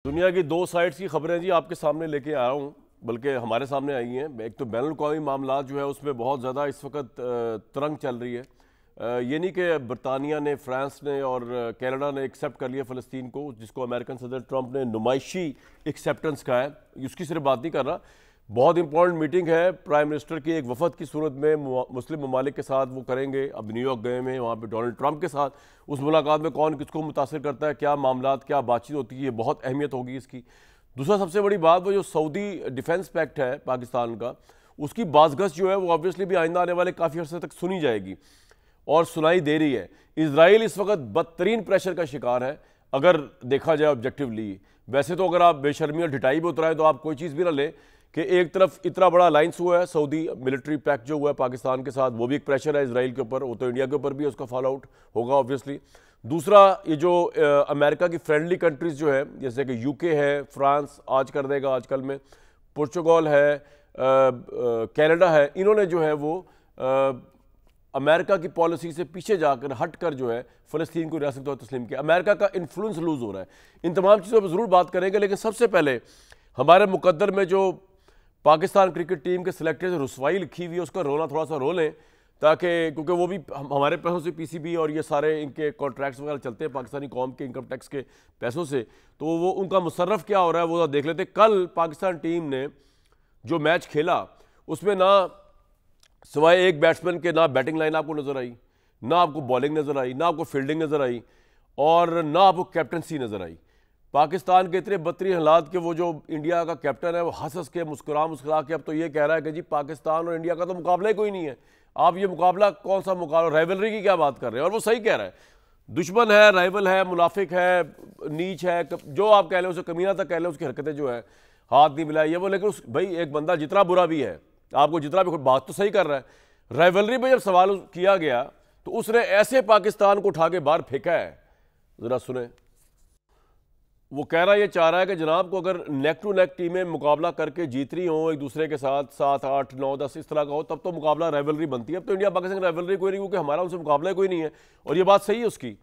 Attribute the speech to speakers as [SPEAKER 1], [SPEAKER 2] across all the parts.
[SPEAKER 1] दुनिया की दो साइड्स की खबरें जी आपके सामने लेके आया हूँ, बल्कि हमारे सामने आई हैं। एक तो बैनुल-अक़वामी मामला जो है उसमें बहुत ज़्यादा इस वक्त तरंग चल रही है। ये नहीं कि बरतानिया ने, फ्रांस ने और कनाडा ने एक्सेप्ट कर लिया फ़लस्तीन को, जिसको अमेरिकन सदर ट्रंप ने नुमाइशी एक्सेप्टेंस कहा है। उसकी सिर्फ बात नहीं कर रहा। बहुत इंपॉर्टेंट मीटिंग है प्राइम मिनिस्टर की एक वफद की सूरत में मुस्लिम ममालिक के साथ वो करेंगे। अब न्यूयॉर्क गए में, वहाँ पे डोनाल्ड ट्रंप के साथ उस मुलाकात में कौन किसको मुतासर करता है, क्या मामलात, क्या बातचीत होती है, ये बहुत अहमियत होगी इसकी। दूसरा सबसे बड़ी बात, वो जो सऊदी डिफेंस पैक्ट है पाकिस्तान का, उसकी बाज़गश जो है वो ऑब्वियसली भी आइंदा आने वाले काफ़ी अर्से तक सुनी जाएगी और सुनाई दे रही है। इजराइल इस वक्त बदतरीन प्रेशर का शिकार है अगर देखा जाए ऑब्जेक्टिवली। वैसे तो अगर आप बेशर्मी और ढिठाई भी उतराएं तो आप कोई चीज़ भी ना लें कि एक तरफ इतना बड़ा अलायंस हुआ है, सऊदी मिलिट्री पैक्ट जो हुआ है पाकिस्तान के साथ, वो भी एक प्रेशर है इजराइल के ऊपर। वो तो इंडिया के ऊपर भी उसका फॉलो आउट होगा ऑब्वियसली। दूसरा, ये जो अमेरिका की फ्रेंडली कंट्रीज़ जो है, जैसे कि यूके है, फ्रांस आज कर देगा आजकल में, पुर्तगाल है, कनाडा है, इन्होंने जो है वो अमेरिका की पॉलिसी से पीछे जाकर हट कर जो है फ़लस्तीन को रियासत तौर तस्लीम किया। अमेरिका का इन्फ्लुएंस लूज़ हो रहा है। इन तमाम चीज़ों पर ज़रूर बात करेंगे, लेकिन सबसे पहले हमारे मुकद्दर में जो पाकिस्तान क्रिकेट टीम के सिलेक्टर से रुसवाई लिखी हुई है, उसका रोना थोड़ा सा रो लें, ताकि क्योंकि वो भी हमारे पैसों से पीसीबी और ये सारे इनके कॉन्ट्रैक्ट्स वगैरह चलते हैं पाकिस्तानी कौम के इनकम टैक्स के पैसों से, तो वो उनका मुसर्रफ क्या हो रहा है वो देख लेते। कल पाकिस्तान टीम ने जो मैच खेला उसमें ना सिवाय एक बैट्समैन के ना बैटिंग लाइन आपको नज़र आई, ना आपको बॉलिंग नज़र आई, ना आपको फील्डिंग नज़र आई और ना आपको कैप्टनसी नज़र आई। पाकिस्तान के इतने बदतरीन हालात के वो जो इंडिया का कैप्टन है वो हंस हंस के मुस्कुरा के अब तो ये कह रहा है कि जी पाकिस्तान और इंडिया का तो मुकाबला ही कोई नहीं है। आप ये मुकाबला कौन सा मुकाबला, राइवलरी की क्या बात कर रहे हैं? और वो सही कह रहा है। दुश्मन है, राइवल है, मुनाफिक है, नीच है, जो आप कह लें उसे, कमीना तक कह लें, उसकी हरकतें जो है हाथ नहीं मिलाए ये वो। लेकिन उस भाई एक बंदा जितना बुरा भी है, आपको जितना भी, बात तो सही कर रहा है। राइवलरी में जब सवाल किया गया तो उसने ऐसे पाकिस्तान को उठा के बाहर फेंका है, जरा सुने। वो कह रहा है, ये चाह रहा है कि जनाब को अगर नेक टू नेक टीमें मुकाबला करके जीत रही हों एक दूसरे के साथ, 7, 8, 9, 10 इस तरह का हो, तब तो मुकाबला राइवलरी बनती है। अब तो इंडिया पाकिस्तान राइवलरी कोई नहीं, क्योंकि हमारा उनसे मुकाबला कोई नहीं है। और ये बात सही है उसकी।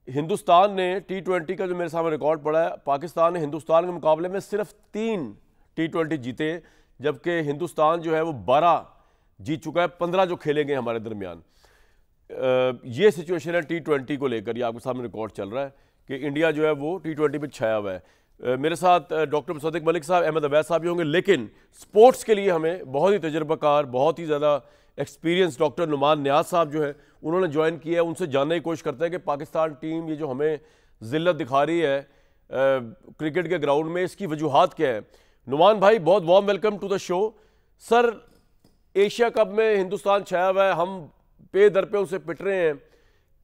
[SPEAKER 1] हिंदुस्तान ने T20 का जो मेरे सामने रिकॉर्ड पड़ा है, पाकिस्तान ने हिंदुस्तान के मुकाबले में सिर्फ 3 T20 जीते, जबकि हिंदुस्तान जो है वो 12 जीत चुका है, 15 जो खेले गए हमारे दरमियान। ये सिचुएशन है T20 को लेकर, ये आपके सामने रिकॉर्ड चल रहा है कि इंडिया जो है वो T20 में छाया हुआ है। मेरे साथ डॉक्टर मुसद्दिक मलिक साहब, अहमद अवैस साहब भी होंगे, लेकिन स्पोर्ट्स के लिए हमें बहुत ही तजर्बाकार, बहुत ही ज़्यादा एक्सपीरियंस डॉक्टर नुमान नियाज साहब जो है उन्होंने ज्वाइन किया है। उनसे जानने की कोशिश करते हैं कि पाकिस्तान टीम ये जो हमें ज़िल्लत दिखा रही है क्रिकेट के ग्राउंड में, इसकी वजूहात क्या है। नुमान भाई, बहुत warm welcome to the show. Sir, Asia cup में हिंदुस्तान छाया हुआ है, हम पे दर पे उनसे पिट रहे हैं,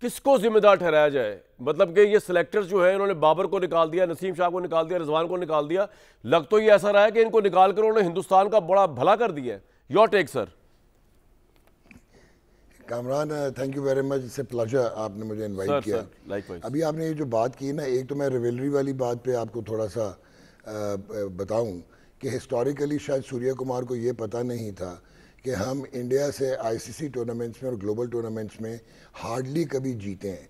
[SPEAKER 1] किसको जिम्मेदार ठहराया जाए? मतलब कि ये सिलेक्टर्स जो है, इन्होंने बाबर को निकाल दिया, नसीम शाह को निकाल दिया, रिजवान को निकाल दिया, लग तो ये ऐसा रहा है कि इनको निकाल कर उन्होंने हिंदुस्तान का बड़ा भला कर दिया है। Your take sir.
[SPEAKER 2] Kamran, thank you very much, it's a pleasure आपने मुझे इनवाइट किया।
[SPEAKER 1] लाइकवाइज।
[SPEAKER 2] अभी आपने ये जो बात की ना, एक तो मैं रिवेलरी वाली बात पे आपको थोड़ा सा बताऊं कि हिस्टोरिकली शायद सूर्य कुमार को ये पता नहीं था कि हम इंडिया से आईसीसी टूर्नामेंट्स में और ग्लोबल टूर्नामेंट्स में हार्डली कभी जीते हैं।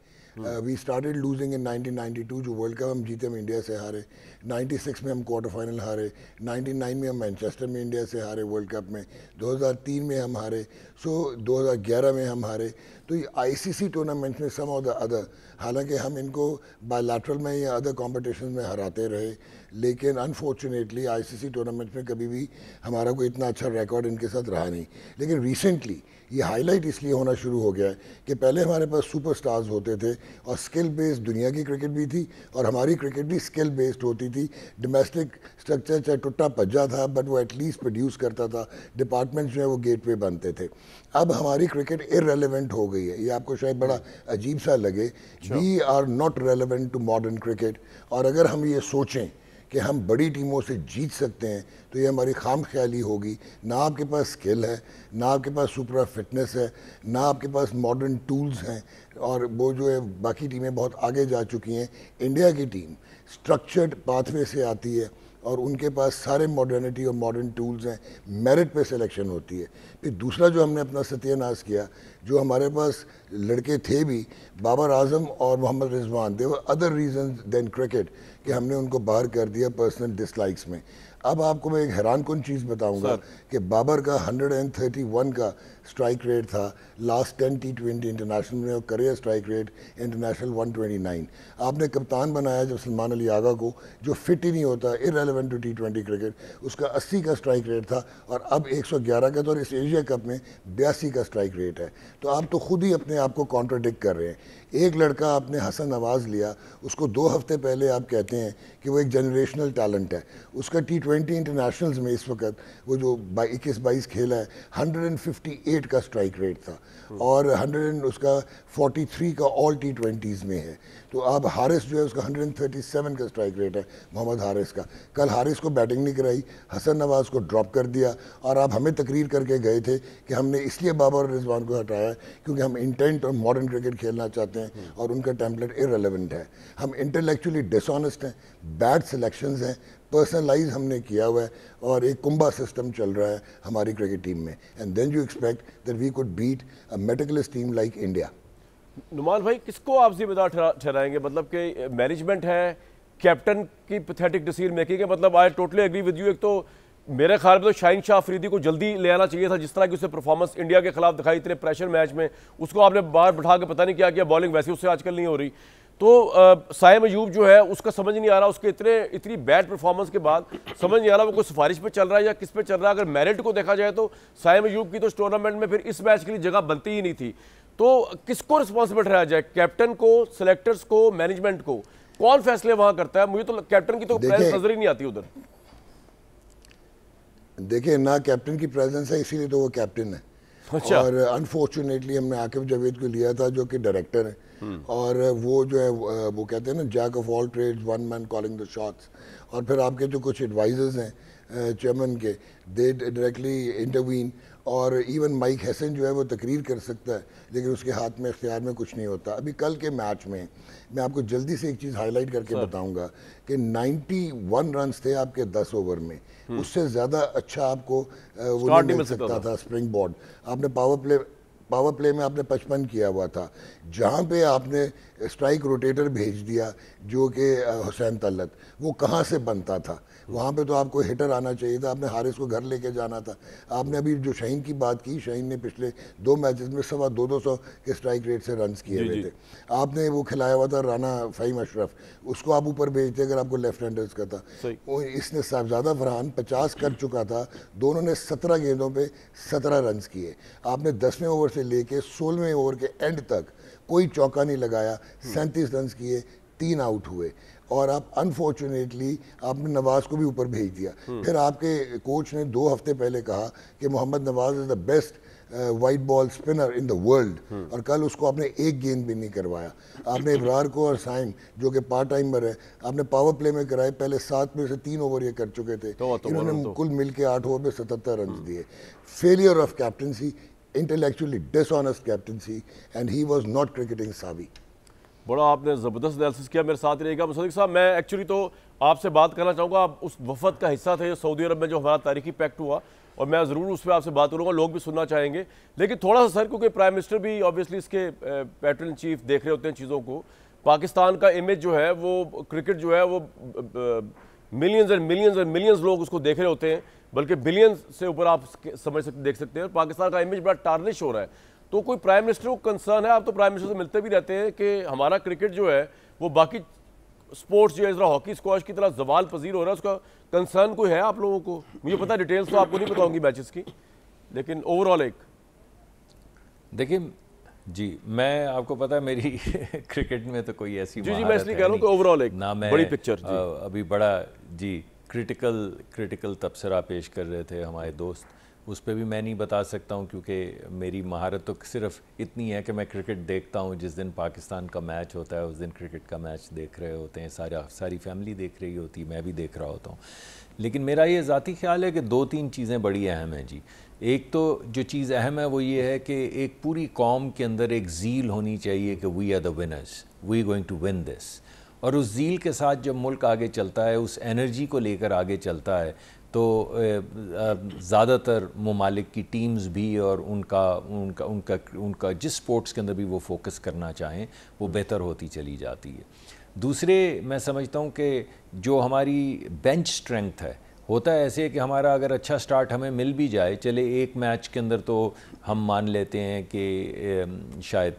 [SPEAKER 2] वी स्टार्टेड लूजिंग इन 1992, जो वर्ल्ड कप हम जीते, हम इंडिया से हारे। 96 में हम क्वार्टर फाइनल हारे। 99 में हम मैनचेस्टर में इंडिया से हारे वर्ल्ड कप में। 2003 में हम हारे। 2011 में हम हारे। तो ये आईसीसी टूर्नामेंट्स में सम ऑफ द अदर, हालांकि हम इनको बायलैटरल में या अदर कॉम्पिटिशन में हराते रहे, लेकिन अनफॉर्चुनेटली आईसीसी टूर्नामेंट्स में कभी भी हमारा कोई इतना अच्छा रिकॉर्ड इनके साथ रहा नहीं। लेकिन रिसेंटली ये हाईलाइट इसलिए होना शुरू हो गया है कि पहले हमारे पास सुपरस्टार्स होते थे और स्किल बेस्ड दुनिया की क्रिकेट भी थी और हमारी क्रिकेट भी स्किल बेस्ड होती थी। डोमेस्टिक स्ट्रक्चर चाहे टुट्टा पज्जा था, बट वो एटलीस्ट प्रोड्यूस करता था। डिपार्टमेंट्स जो है वो गेट पे बनते थे। अब हमारी क्रिकेट इररेलेवेंट हो गई है। ये आपको शायद बड़ा अजीब सा लगे, we are not relevant to modern cricket. और अगर हम ये सोचें कि हम बड़ी टीमों से जीत सकते हैं तो ये हमारी खाम ख्याली होगी। ना आपके पास स्किल है, ना आपके पास सुपर फिटनेस है, ना आपके पास मॉडर्न टूल्स हैं, और वो जो है बाकी टीमें बहुत आगे जा चुकी हैं। इंडिया की टीम स्ट्रक्चर्ड पाथवे से आती है और उनके पास सारे मॉडर्निटी और मॉडर्न टूल्स हैं, मेरिट पे सिलेक्शन होती है। फिर दूसरा जो हमने अपना सत्यानाश किया, जो हमारे पास लड़के थे भी, बाबर आजम और Mohammad Rizwan, they were other reason than cricket, कि कि हमने उनको बाहर कर दिया पर्सनल डिसलाइक्स में। अब आपको मैं एक हैरानकुन चीज़ बताऊंगा कि बाबर का 131 का स्ट्राइक रेट था लास्ट 10 T20 इंटरनेशनल में, और करियर स्ट्राइक रेट इंटरनेशनल 129। आपने कप्तान बनाया जब सलमान अली आगा को, जो फिट ही नहीं होता, इररेलेवेंट टू T20 क्रिकेट, उसका 80 का स्ट्राइक रेट था और अब 111 का, तो इस एशिया कप में 82 का स्ट्राइक रेट है। तो आप तो खुद ही अपने आप को कॉन्ट्राडिक्ट कर रहे हैं। एक लड़का आपने हसन नवाज लिया, उसको 2 हफ्ते पहले आप कहते हैं कि वो एक जनरेशनल टैलेंट है, उसका T20 इंटरनेशनल्स में इस वक्त वो जो 21-22 खेला है 158 का स्ट्राइक रेट था और 43 का ऑल T20s में है। तो अब हारिस जो है उसका 137 का स्ट्राइक रेट है, मोहम्मद हारिस का। कल हारिस को बैटिंग नहीं कराई, हसन नवाज को ड्रॉप कर दिया, और आप हमें तकरीर करके गए थे कि हमने इसलिए बाबर और रिजवान को हटाया है क्योंकि हम इंटेंट और मॉडर्न क्रिकेट खेलना चाहते हैं और उनका टेम्पलेट इररेलेवेंट है। हम इंटेलेक्चुअली डिसऑनेस्ट हैं, बैड सिलेक्शंस हैं, पर्सनलाइज हमने किया हुआ है और एक कुंभा सिस्टम चल रहा है हमारी क्रिकेट टीम में। And then you expect that we could beat a meticulous team like India.
[SPEAKER 1] Numan भाई, किसको आप जिम्मेदार ठहराएंगे? मतलब कि मैनेजमेंट है, कैप्टन की पैथेटिक डिसीजन मेकिंग है? मतलब I totally agree with you. एक तो मेरे ख्याल में तो शाहीन शाह अफरीदी को जल्दी ले आना चाहिए था, जिस तरह की उसने परफॉर्मेंस इंडिया के खिलाफ दिखाई इतने प्रेशर मैच में, उसको आपने बाहर बैठा के पता नहीं क्या किया। बॉलिंग वैसे उससे आजकल नहीं हो रही। तो साइम अयूब जो है उसका समझ नहीं आ रहा, उसके इतनी बैड परफॉर्मेंस के बाद समझ नहीं आ रहा वो कोई सिफारिश पे चल रहा है या किस पे चल रहा है। अगर मेरिट को देखा जाए तो साइम अयूब की तो इस टूर्नामेंट में फिर इस मैच के लिए जगह बनती ही नहीं थी। तो किसको रिस्पॉन्सिबल ठहराया जाए? कैप्टन को, सिलेक्टर्स को, मैनेजमेंट को? कौन फैसले वहां करता है? मुझे तो कैप्टन की तो प्रेजेंस नजर ही नहीं आती उधर।
[SPEAKER 2] देखिए, ना कैप्टन की प्रेजेंस है, इसीलिए तो वो कैप्टन है। अच्छा। और अनफॉर्चुनेटली हमने आकिब जावेद को लिया था जो कि डायरेक्टर है, और वो जो है वो कहते हैं ना, jack of all trades, one man calling the shots. और फिर आपके जो कुछ एडवाइजर्स हैं चेयरमैन के, दे डायरेक्टली इंटरवीन। और इवन माइक हैसन जो है वो तकरीर कर सकता है, लेकिन उसके हाथ में, इख्तियार में कुछ नहीं होता। अभी कल के मैच में मैं आपको जल्दी से एक चीज़ हाईलाइट करके बताऊंगा कि 91 रन्स थे आपके 10 ओवर में। उससे ज़्यादा अच्छा आपको वो नहीं मिल सकता था स्प्रिंग बोर्ड। आपने पावर प्ले में आपने 55 किया हुआ था, जहाँ पे आपने स्ट्राइक रोटेटर भेज दिया जो कि हुसैन तलत, वो कहाँ से बनता था? वहाँ पे तो आपको हिटर आना चाहिए था, आपने हारिस को घर लेके जाना था। आपने अभी जो शाहीन की बात की, शाहीन ने पिछले 2 मैचेस में 250 के स्ट्राइक रेट से रन्स किए हुए थे। आपने वो खिलाया हुआ था राना फ़हीम अशरफ, उसको आप ऊपर भेजते अगर आपको लेफ्ट हैंडर्स का था। इसने साहबजादा फरहान 50 कर चुका था, दोनों ने 17 गेंदों पे 17 रन्स किए। आपने 10वें ओवर से लेके 16वें ओवर के एंड तक कोई चौका नहीं लगाया, 37 रन्स किए, 3 आउट हुए। और आप अनफॉर्चुनेटली आपने नवाज को भी ऊपर भेज दिया। फिर आपके कोच ने 2 हफ्ते पहले कहा कि Mohammad Nawaz is the best white ball spinner in the world, और कल उसको आपने एक गेंद भी नहीं करवाया। आपने इब्रार को और साइम जो कि पार्ट टाइमर है, आपने पावर प्ले में कराए। पहले 7 में से 3 ओवर ये कर चुके थे, इन्होंने कुल मिल के 8 ओवर में 77 रन दिए। Failure of captaincy, intellectually dishonest captaincy, and he was not cricketing savvy.
[SPEAKER 1] बड़ा आपने ज़बरदस्त एनालिसिस किया। मेरे साथ रहेगा मुसद्दिक साहब। मैं एक्चुअली तो आपसे बात करना चाहूँगा, आप उस वफद का हिस्सा थे सऊदी अरब में जो हमारा तारीखी पैक्ट हुआ, और मैं ज़रूर उस पर आपसे बात करूँगा, लोग भी सुनना चाहेंगे। लेकिन थोड़ा सा सर, क्योंकि प्राइम मिनिस्टर भी ऑब्वियसली इसके पैटर्न इन चीफ देख रहे होते हैं चीज़ों को। पाकिस्तान का इमेज जो है वो, क्रिकेट जो है वो millions and millions and millions लोग उसको देख रहे होते हैं, बल्कि बिलियंस से ऊपर आप समझ सकते, देख सकते हैं। पाकिस्तान का इमेज बड़ा टार्निश हो रहा है। तो कोई प्राइम मिनिस्टर को कंसर्न है? आप तो प्राइम मिनिस्टर से मिलते भी रहते हैं कि हमारा क्रिकेट जो है वो बाकी स्पोर्ट्स जो है, जरा हॉकी स्क्वॉश की तरह जवाल पजीर हो रहा है, उसका कंसर्न कोई है आप लोगों को? मुझे पता है डिटेल्स तो आपको नहीं पता होंगी मैचेस की, लेकिन ओवरऑल एक
[SPEAKER 3] देखिए जी, मैं आपको पता है मेरी क्रिकेट में तो कोई ऐसी
[SPEAKER 1] जी मैं इसलिए कह रहा हूँ कि ओवरऑल एक
[SPEAKER 3] ना मैं
[SPEAKER 1] बड़ी पिक्चर
[SPEAKER 3] अभी बड़ा जी क्रिटिकल तबसरा पेश कर रहे थे हमारे दोस्त, उस पर भी मैं नहीं बता सकता हूँ क्योंकि मेरी महारत तो सिर्फ इतनी है कि मैं क्रिकेट देखता हूँ। जिस दिन पाकिस्तान का मैच होता है उस दिन क्रिकेट का मैच देख रहे होते हैं, सारी फैमिली देख रही होती, मैं भी देख रहा होता हूँ। लेकिन मेरा ये ज़ाती ख्याल है कि 2-3 चीज़ें बड़ी अहम हैं जी। एक तो जो चीज़ अहम है वो ये है कि एक पूरी कौम के अंदर एक ज़ील होनी चाहिए कि we are the winners, we going to win this. और उस ज़ील के साथ जब मुल्क आगे चलता है, उस एनर्जी को लेकर आगे चलता है, तो ज़्यादातर ममालिक की टीम्स भी और उनका जिस स्पोर्ट्स के अंदर भी वो फोकस करना चाहें वो बेहतर होती चली जाती है। दूसरे मैं समझता हूँ कि जो हमारी बेंच स्ट्रेंथ है, होता है ऐसे कि हमारा अगर अच्छा स्टार्ट हमें मिल भी जाए, चले एक मैच के अंदर तो हम मान लेते हैं कि शायद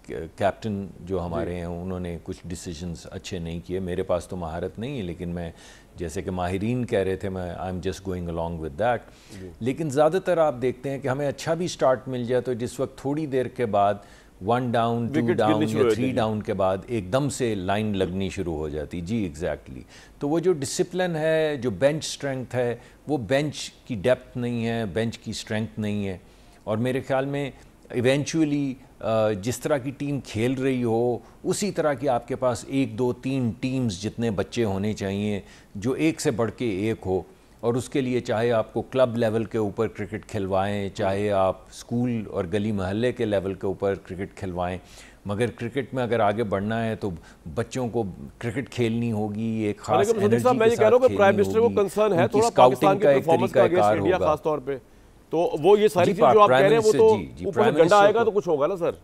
[SPEAKER 3] कैप्टन जो हमारे हैं उन्होंने कुछ डिसीजंस अच्छे नहीं किए, मेरे पास तो महारत नहीं है, लेकिन मैं जैसे कि माहिरीन कह रहे थे, मैं I am just going along with that. लेकिन ज़्यादातर आप देखते हैं कि हमें अच्छा भी स्टार्ट मिल जाए तो जिस वक्त थोड़ी देर के बाद 1 डाउन 2 डाउन या 3 डाउन के बाद एकदम से लाइन लगनी शुरू हो जाती। जी एग्जैक्टली। तो वो जो डिसिप्लिन है, जो बेंच स्ट्रेंथ है, वो बेंच की डेप्थ नहीं है, बेंच की स्ट्रेंथ नहीं है। और मेरे ख्याल में इवेंचुअली जिस तरह की टीम खेल रही हो उसी तरह की आपके पास 1 2 3 टीम्स जितने बच्चे होने चाहिए जो एक से बढ़ के एक हो। और उसके लिए चाहे आपको क्लब लेवल के ऊपर क्रिकेट खिलवाएं, चाहे आप स्कूल और गली मोहल्ले के लेवल के ऊपर क्रिकेट खिलवाएं, मगर क्रिकेट में अगर आगे बढ़ना है तो बच्चों को क्रिकेट खेलनी होगी, एक खास एनर्जी के साथ
[SPEAKER 1] मैं ये कह रहा हूं कि प्राइम मिनिस्टर को कंसर्न है थोड़ा पाकिस्तान के परफॉर्मेंस का अगेंस्ट इंडिया खास तौर पे, तो वो ये सारी चीजें जो आप कह रहे हैं वो तो ऊपर से डंडा आएगा तो कुछ होगा ना सर।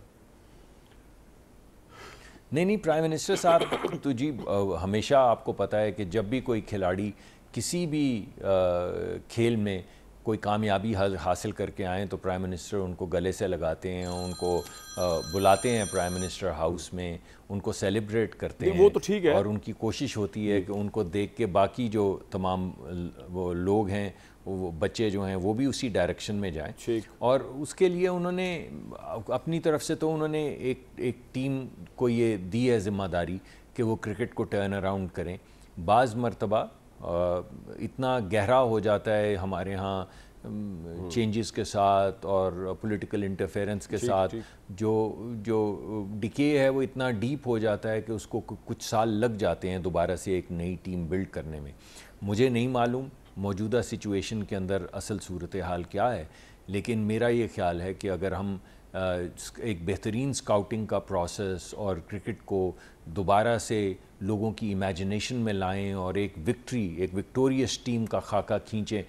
[SPEAKER 3] नहीं, प्राइम मिनिस्टर साहब तो जी हमेशा आपको पता है कि जब भी कोई खिलाड़ी किसी भी खेल में कोई कामयाबी हासिल करके आए तो प्राइम मिनिस्टर उनको गले से लगाते हैं, उनको बुलाते हैं प्राइम मिनिस्टर हाउस में, उनको सेलिब्रेट करते हैं।
[SPEAKER 1] वो तो ठीक है।
[SPEAKER 3] और उनकी कोशिश होती है कि उनको देख के बाकी जो तमाम वो लोग हैं, वो बच्चे जो हैं वो भी उसी डायरेक्शन में जाएं। और उसके लिए उन्होंने अपनी तरफ से तो उन्होंने एक टीम को ये दी है जिम्मेदारी कि वो क्रिकेट को टर्न अराउंड करें। बाज़ मरतबा इतना गहरा हो जाता है हमारे यहाँ चेंजेस के साथ और पॉलिटिकल इंटरफेरेंस के साथ, जो डिके है वो इतना डीप हो जाता है कि उसको कुछ साल लग जाते हैं दोबारा से एक नई टीम बिल्ड करने में। मुझे नहीं मालूम मौजूदा सिचुएशन के अंदर असल सूरत हाल क्या है, लेकिन मेरा ये ख्याल है कि अगर हम एक बेहतरीन स्काउटिंग का प्रोसेस और क्रिकेट को दोबारा से लोगों की इमेजिनेशन में लाएं और एक विक्टोरियस टीम का खाका खींचें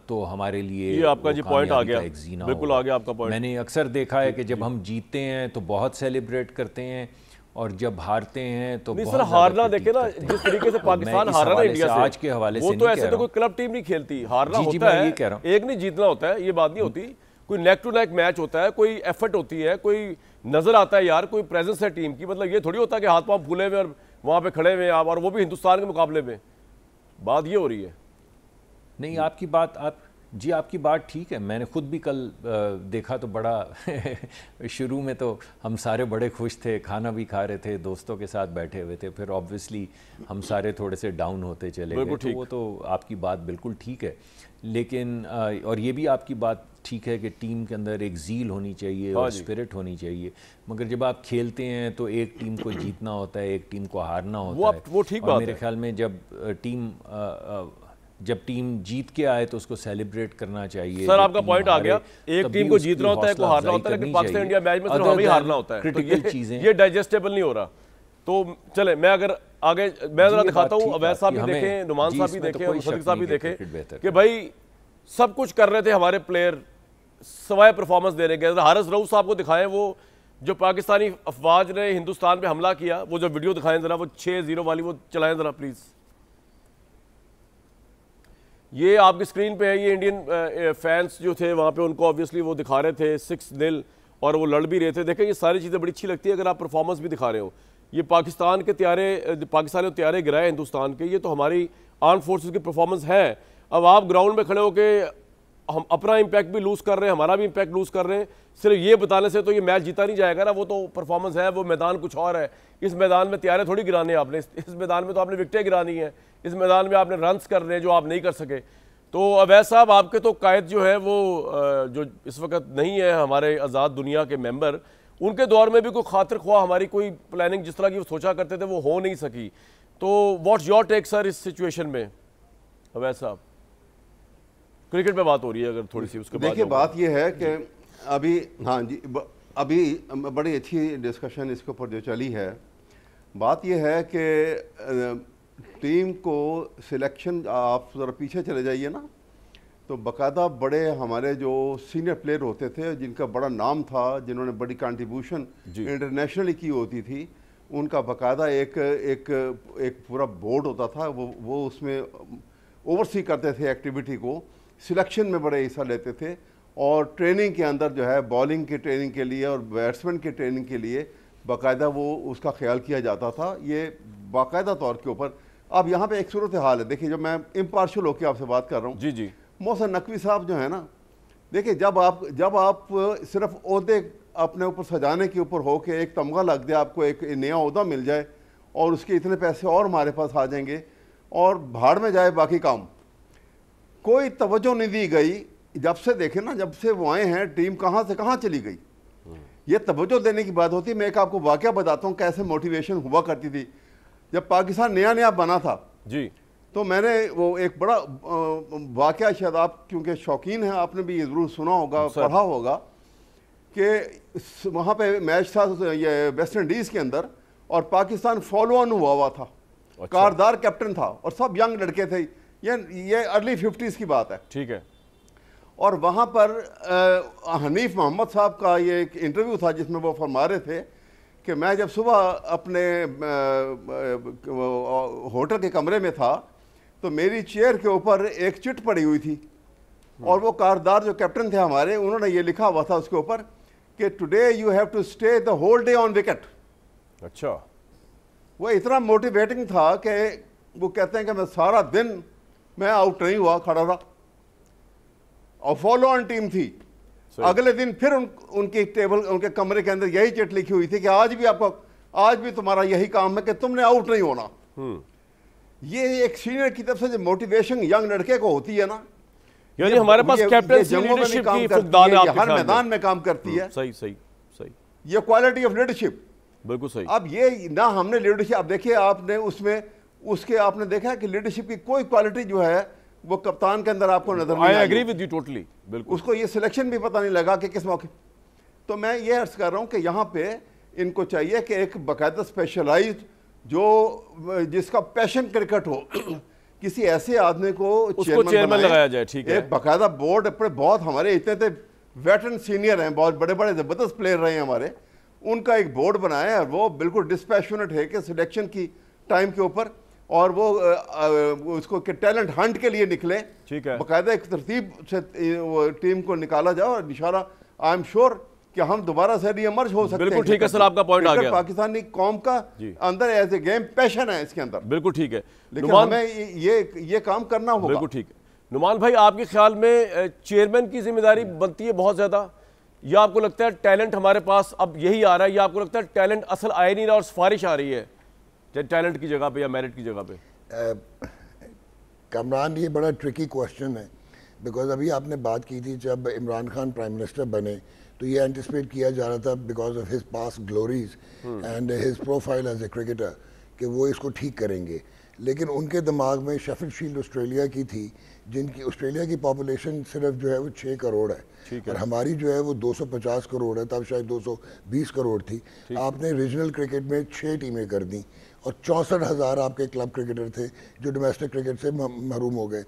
[SPEAKER 3] तो हमारे लिए
[SPEAKER 1] ये आपका जी पॉइंट आ गया, बिल्कुल आ गया आपका पॉइंट।
[SPEAKER 3] मैंने अक्सर देखा है कि जब हम जीतते हैं तो बहुत सेलिब्रेट करते हैं और जब हारते हैं तो
[SPEAKER 1] बहुत हारना देखे ना, जिस तरीके से पाकिस्तान हारा ना इंडिया से,
[SPEAKER 3] आज के हवाले से
[SPEAKER 1] वो तो ऐसे तो कोई क्लब टीम नहीं खेलती, हारना होता है, एक नहीं जीतना होता है, ये बात नहीं होती। कोई नेक टू नेक मैच होता है, कोई एफर्ट होती है, कोई नजर आता है यार, कोई प्रेजेंस है टीम की। मतलब ये थोड़ी होता है कि हाथ पांव फूले हुए और वहां पे खड़े हुए आप, और वो भी हिंदुस्तान के मुकाबले में। बात ये हो रही है।
[SPEAKER 3] नहीं, आपकी बात ठीक है। मैंने खुद भी कल देखा तो बड़ा शुरू में तो हम सारे बड़े खुश थे, खाना भी खा रहे थे, दोस्तों के साथ बैठे हुए थे, फिर ऑब्वियसली हम सारे थोड़े से डाउन होते चले गए। तो वो तो आपकी बात बिल्कुल ठीक है, लेकिन और ये भी आपकी बात ठीक है कि टीम के अंदर एक ज़ील होनी चाहिए और स्पिरिट होनी चाहिए, मगर जब आप खेलते हैं तो एक टीम को जीतना होता है, एक टीम को हारना होता है।
[SPEAKER 1] वो ठीक बात है।
[SPEAKER 3] मेरे ख्याल में जब टीम जीत के आए तो उसको सेलिब्रेट करना चाहिए।
[SPEAKER 1] सर आपका पॉइंट आ गया, एक टीम को जीतना होता है, को हारना होता है, लेकिन पाकिस्तान इंडिया मैच में सिर्फ हमें ही हारना होता है।
[SPEAKER 3] क्रिटिकल चीजें
[SPEAKER 1] ये डाइजेस्टेबल नहीं हो रहा। तो चले मैं अगर आगे मैं जरा दिखाता हूँ, अवैध साहब भी देखें, नुमान साहब भी देखें और सदीक साहब भी देखें कि भाई सब कुछ कर रहे थे हमारे प्लेयर, सवाए परफॉर्मेंस दे रहे हैं। हारिस रऊफ साहब को दिखाएं, वो जो पाकिस्तानी अफवाज ने हिंदुस्तान पे हमला किया, वो जो वीडियो दिखाएं जरा, वो 6-0 वाली वो चलाएं जरा प्लीज। ये आपकी स्क्रीन पे है, ये इंडियन फैंस जो थे वहाँ पे उनको ऑब्वियसली वो दिखा रहे थे 6-0 और वो लड़ भी रहे थे। देखें ये सारी चीज़ें बड़ी अच्छी लगती है अगर आप परफॉर्मेंस भी दिखा रहे हो। ये पाकिस्तान के पाकिस्तानी त्यारे गिराए हिंदुस्तान के, ये तो हमारी आर्म फोर्सेस की परफॉर्मेंस है। अब आप ग्राउंड में खड़े होकर हम अपना इम्पैक्ट भी लूज़ कर रहे हैं, हमारा भी इम्पैक्ट लूज़ कर रहे हैं, सिर्फ ये बताने से तो ये मैच जीता नहीं जाएगा ना। वो तो परफॉर्मेंस है, वो मैदान कुछ और है। इस मैदान में त्यारे थोड़ी गिराने आपने, इस मैदान में तो आपने विकेटें गिरानी है, इस मैदान में आपने रन्स कर रहे हैं जो आप नहीं कर सके। तो अवैध साहब आपके तो कायद जो है वो जो इस वक्त नहीं है हमारे आज़ाद दुनिया के मेंबर, उनके दौर में भी कोई खातिर ख्वाह हमारी कोई प्लानिंग जिस तरह की वो सोचा करते थे वो हो नहीं सकी। तो व्हाट्स योर टेक सर इस सिचुएशन में? अवैध साहब क्रिकेट पे बात हो रही है अगर थोड़ी सी उसके बाद।
[SPEAKER 4] देखिए बात यह है कि अभी हाँ जी अभी बड़ी अच्छी डिस्कशन इसके ऊपर जो चली है। बात यह है कि टीम को सिलेक्शन, आप ज़रा पीछे चले जाइए ना, तो बाकायदा बड़े हमारे जो सीनियर प्लेयर होते थे जिनका बड़ा नाम था, जिन्होंने बड़ी कंट्रीब्यूशन इंटरनेशनली की होती थी, उनका बाकायदा एक पूरा बोर्ड होता था, वो उसमें ओवरसी करते थे एक्टिविटी को, सिलेक्शन में बड़े हिस्सा लेते थे, और ट्रेनिंग के अंदर जो है बॉलिंग की ट्रेनिंग के लिए और बैट्समैन की ट्रेनिंग के लिए बाकायदा वो उसका ख्याल किया जाता था, ये बाकायदा तौर के ऊपर। अब यहाँ पे एक सूरत हाल है, देखिए जब मैं इम्पार्शल होकर आपसे बात कर रहा हूँ,
[SPEAKER 1] जी जी,
[SPEAKER 4] मोहसिन नकवी साहब जो है ना, देखिए जब आप सिर्फ ओहदे अपने ऊपर सजाने के ऊपर हो के एक तमगा लग जाए, आपको एक नया ओहदा मिल जाए और उसके इतने पैसे और हमारे पास आ जाएंगे और भाड़ में जाए बाकी काम, कोई तवज्जो नहीं दी गई। जब से देखें ना, जब से वो आए हैं, टीम कहाँ से कहाँ चली गई, ये तवज्जो देने की बात होती है। मैं एक आपको वाकया बताता हूँ कैसे मोटिवेशन हुआ करती थी। जब पाकिस्तान नया नया बना था
[SPEAKER 1] जी, तो
[SPEAKER 4] मैंने वो एक बड़ा वाकया, शायद आप क्योंकि शौकीन हैं, आपने भी ये ज़रूर सुना होगा, पढ़ा होगा, कि वहाँ पे मैच था ये वेस्ट इंडीज़ के अंदर, और पाकिस्तान फॉलो ऑन हुआ था। अच्छा। कारदार कैप्टन था और सब यंग लड़के थे, ये अर्ली 50s की बात है,
[SPEAKER 1] ठीक है।
[SPEAKER 4] और वहाँ पर हनीफ मोहम्मद साहब का ये एक इंटरव्यू था जिसमें वो फरमा रहे थे कि मैं जब सुबह अपने होटल के कमरे में था तो मेरी चेयर के ऊपर एक चिट पड़ी हुई थी, और वो कारदार जो कैप्टन थे हमारे, उन्होंने ये लिखा हुआ था उसके ऊपर कि today you have to stay the whole day on wicket.
[SPEAKER 1] अच्छा,
[SPEAKER 4] वो इतना मोटिवेटिंग था कि वो कहते हैं कि मैं सारा दिन मैं आउट नहीं हुआ, खड़ा रहा, और फॉलो ऑन टीम थी। अगले दिन फिर उनकी टेबल, उनके कमरे के अंदर यही चिट लिखी हुई थी कि आज भी तुम्हारा यही काम है कि तुमने आउट नहीं होना। ये एक सीनियर की तरफ से जो मोटिवेशन यंग लड़के को होती है ना,
[SPEAKER 1] यानी हमारे पास कैप्टनसी लीडरशिप की फुकदान है,
[SPEAKER 4] हर मैदान में काम करती है।
[SPEAKER 1] सही सही सही,
[SPEAKER 4] ये क्वालिटी ऑफ लीडरशिप,
[SPEAKER 1] बिल्कुल सही।
[SPEAKER 4] अब ये ना हमने लीडरशिप, अब देखिए आपने उसमें आपने देखा है कि लीडरशिप की कोई क्वालिटी जो है वो कप्तान के अंदर आपको नजर नहीं आई।
[SPEAKER 1] I agree with you totally, बिल्कुल।
[SPEAKER 4] उसको ये सिलेक्शन भी पता नहीं लगा कि किस मौके। तो मैं ये अर्ज कर रहा हूँ कि यहाँ पे इनको चाहिए कि एक बाकायदा स्पेशलाइज्ड जिसका पैशन क्रिकेट हो किसी ऐसे आदमी को
[SPEAKER 1] चेयरमैन लगाया जाए, ठीक है।
[SPEAKER 4] एक बाकायदा बोर्ड अपने, बहुत हमारे इतने वेटरन सीनियर हैं, बहुत बड़े बड़े जबरदस्त प्लेयर रहे हैं हमारे, उनका एक बोर्ड बनाया है और वो बिल्कुल डिस्पैशनेट है कि सिलेक्शन की टाइम के ऊपर, और वो उसको के टैलेंट हंट के लिए निकले,
[SPEAKER 1] ठीक है।
[SPEAKER 4] बाकायदा एक तरतीब से टीम को निकाला जाए, और इंशाल्लाह आई एम श्योर कि हम दोबारा से रीइमर्ज हो सकते हैं।
[SPEAKER 1] बिल्कुल ठीक है सर, आपका पॉइंट आ गया।
[SPEAKER 4] पाकिस्तानी कौम का अंदर एज ए गेम पैशन है इसके अंदर,
[SPEAKER 1] बिल्कुल ठीक है।
[SPEAKER 4] लेकिन हमें ये काम करना होगा।
[SPEAKER 1] बिल्कुल ठीक है। नुमान भाई, आपके ख्याल में चेयरमैन की जिम्मेदारी बनती है बहुत ज्यादा, या आपको लगता है टैलेंट हमारे पास अब यही आ रहा है, या आपको लगता है टैलेंट असल आ ही नहीं रहा और सिफारिश आ रही है टैलेंट की जगह पे या मेरिट की जगह पे?
[SPEAKER 2] कमरान, ये बड़ा ट्रिकी क्वेश्चन है, बिकॉज अभी आपने बात की थी जब इमरान खान प्राइम मिनिस्टर बने तो ये एंटिसिपेट किया जा रहा था because of his past glories and his profile as a cricketer कि वो इसको ठीक करेंगे। लेकिन उनके दिमाग में शेफील्ड शील्ड ऑस्ट्रेलिया की थी, जिनकी ऑस्ट्रेलिया की पॉपुलेशन सिर्फ जो है वो 6 करोड़ है, और हमारी जो है वो 250 करोड़ है, तब शायद 220 करोड़ थी। आपने रीजनल क्रिकेट में 6 टीमें कर दी और 64,000 आपके क्लब क्रिकेटर थे जो डोमेस्टिक क्रिकेट से महरूम हो गए।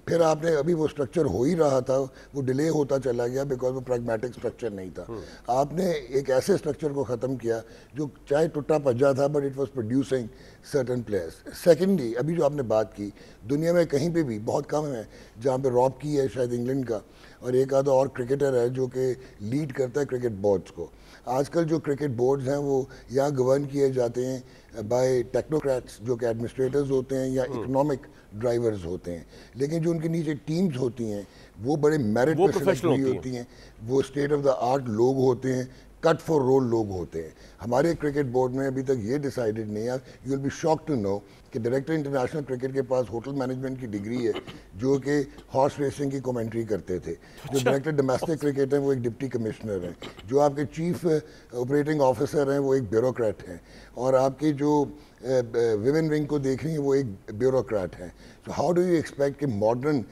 [SPEAKER 2] फिर आपने, अभी वो स्ट्रक्चर हो ही रहा था, वो डिले होता चला गया बिकॉज वो प्रैग्मेटिक स्ट्रक्चर नहीं था। आपने एक ऐसे स्ट्रक्चर को ख़त्म किया जो चाहे टुट्टा पज्जा था, but it was producing certain players. Secondly, अभी जो आपने बात की, दुनिया में कहीं पे भी बहुत कम है जहाँ पे रॉब की है शायद इंग्लैंड का, और एक आधा और क्रिकेटर है जो कि लीड करता है क्रिकेट बोर्ड्स को। आजकल जो क्रिकेट बोर्ड्स हैं वो या गवर्न किए जाते हैं बाय टेक्नोक्रेट्स जो कि एडमिनिस्ट्रेटर्स होते हैं या इकोनॉमिक ड्राइवर्स होते हैं, लेकिन जो उनके नीचे टीम्स होती हैं वो बड़े मेरिट पे सिलेक्ट हुई होती हैं, वो स्टेट ऑफ द आर्ट लोग होते हैं, कट फॉर रोल लोग होते हैं। हमारे क्रिकेट बोर्ड में अभी तक ये डिसाइडेड नहीं है। You will be shock to know कि डायरेक्टर इंटरनेशनल क्रिकेट के पास होटल मैनेजमेंट की डिग्री है, जो कि हॉर्स रेसिंग की कमेंट्री करते थे। जो डायरेक्टर डोमेस्टिक क्रिकेट हैं वो एक डिप्टी कमिश्नर हैं, जो आपके चीफ ऑपरेटिंग ऑफिसर हैं वो एक ब्यूरोक्रेट हैं, और आपके जो विमेन विंग को देख रही हैं वो एक ब्यूरोक्रेट हैं। तो हाउ डू यू एक्सपेक्ट कि मॉडर्न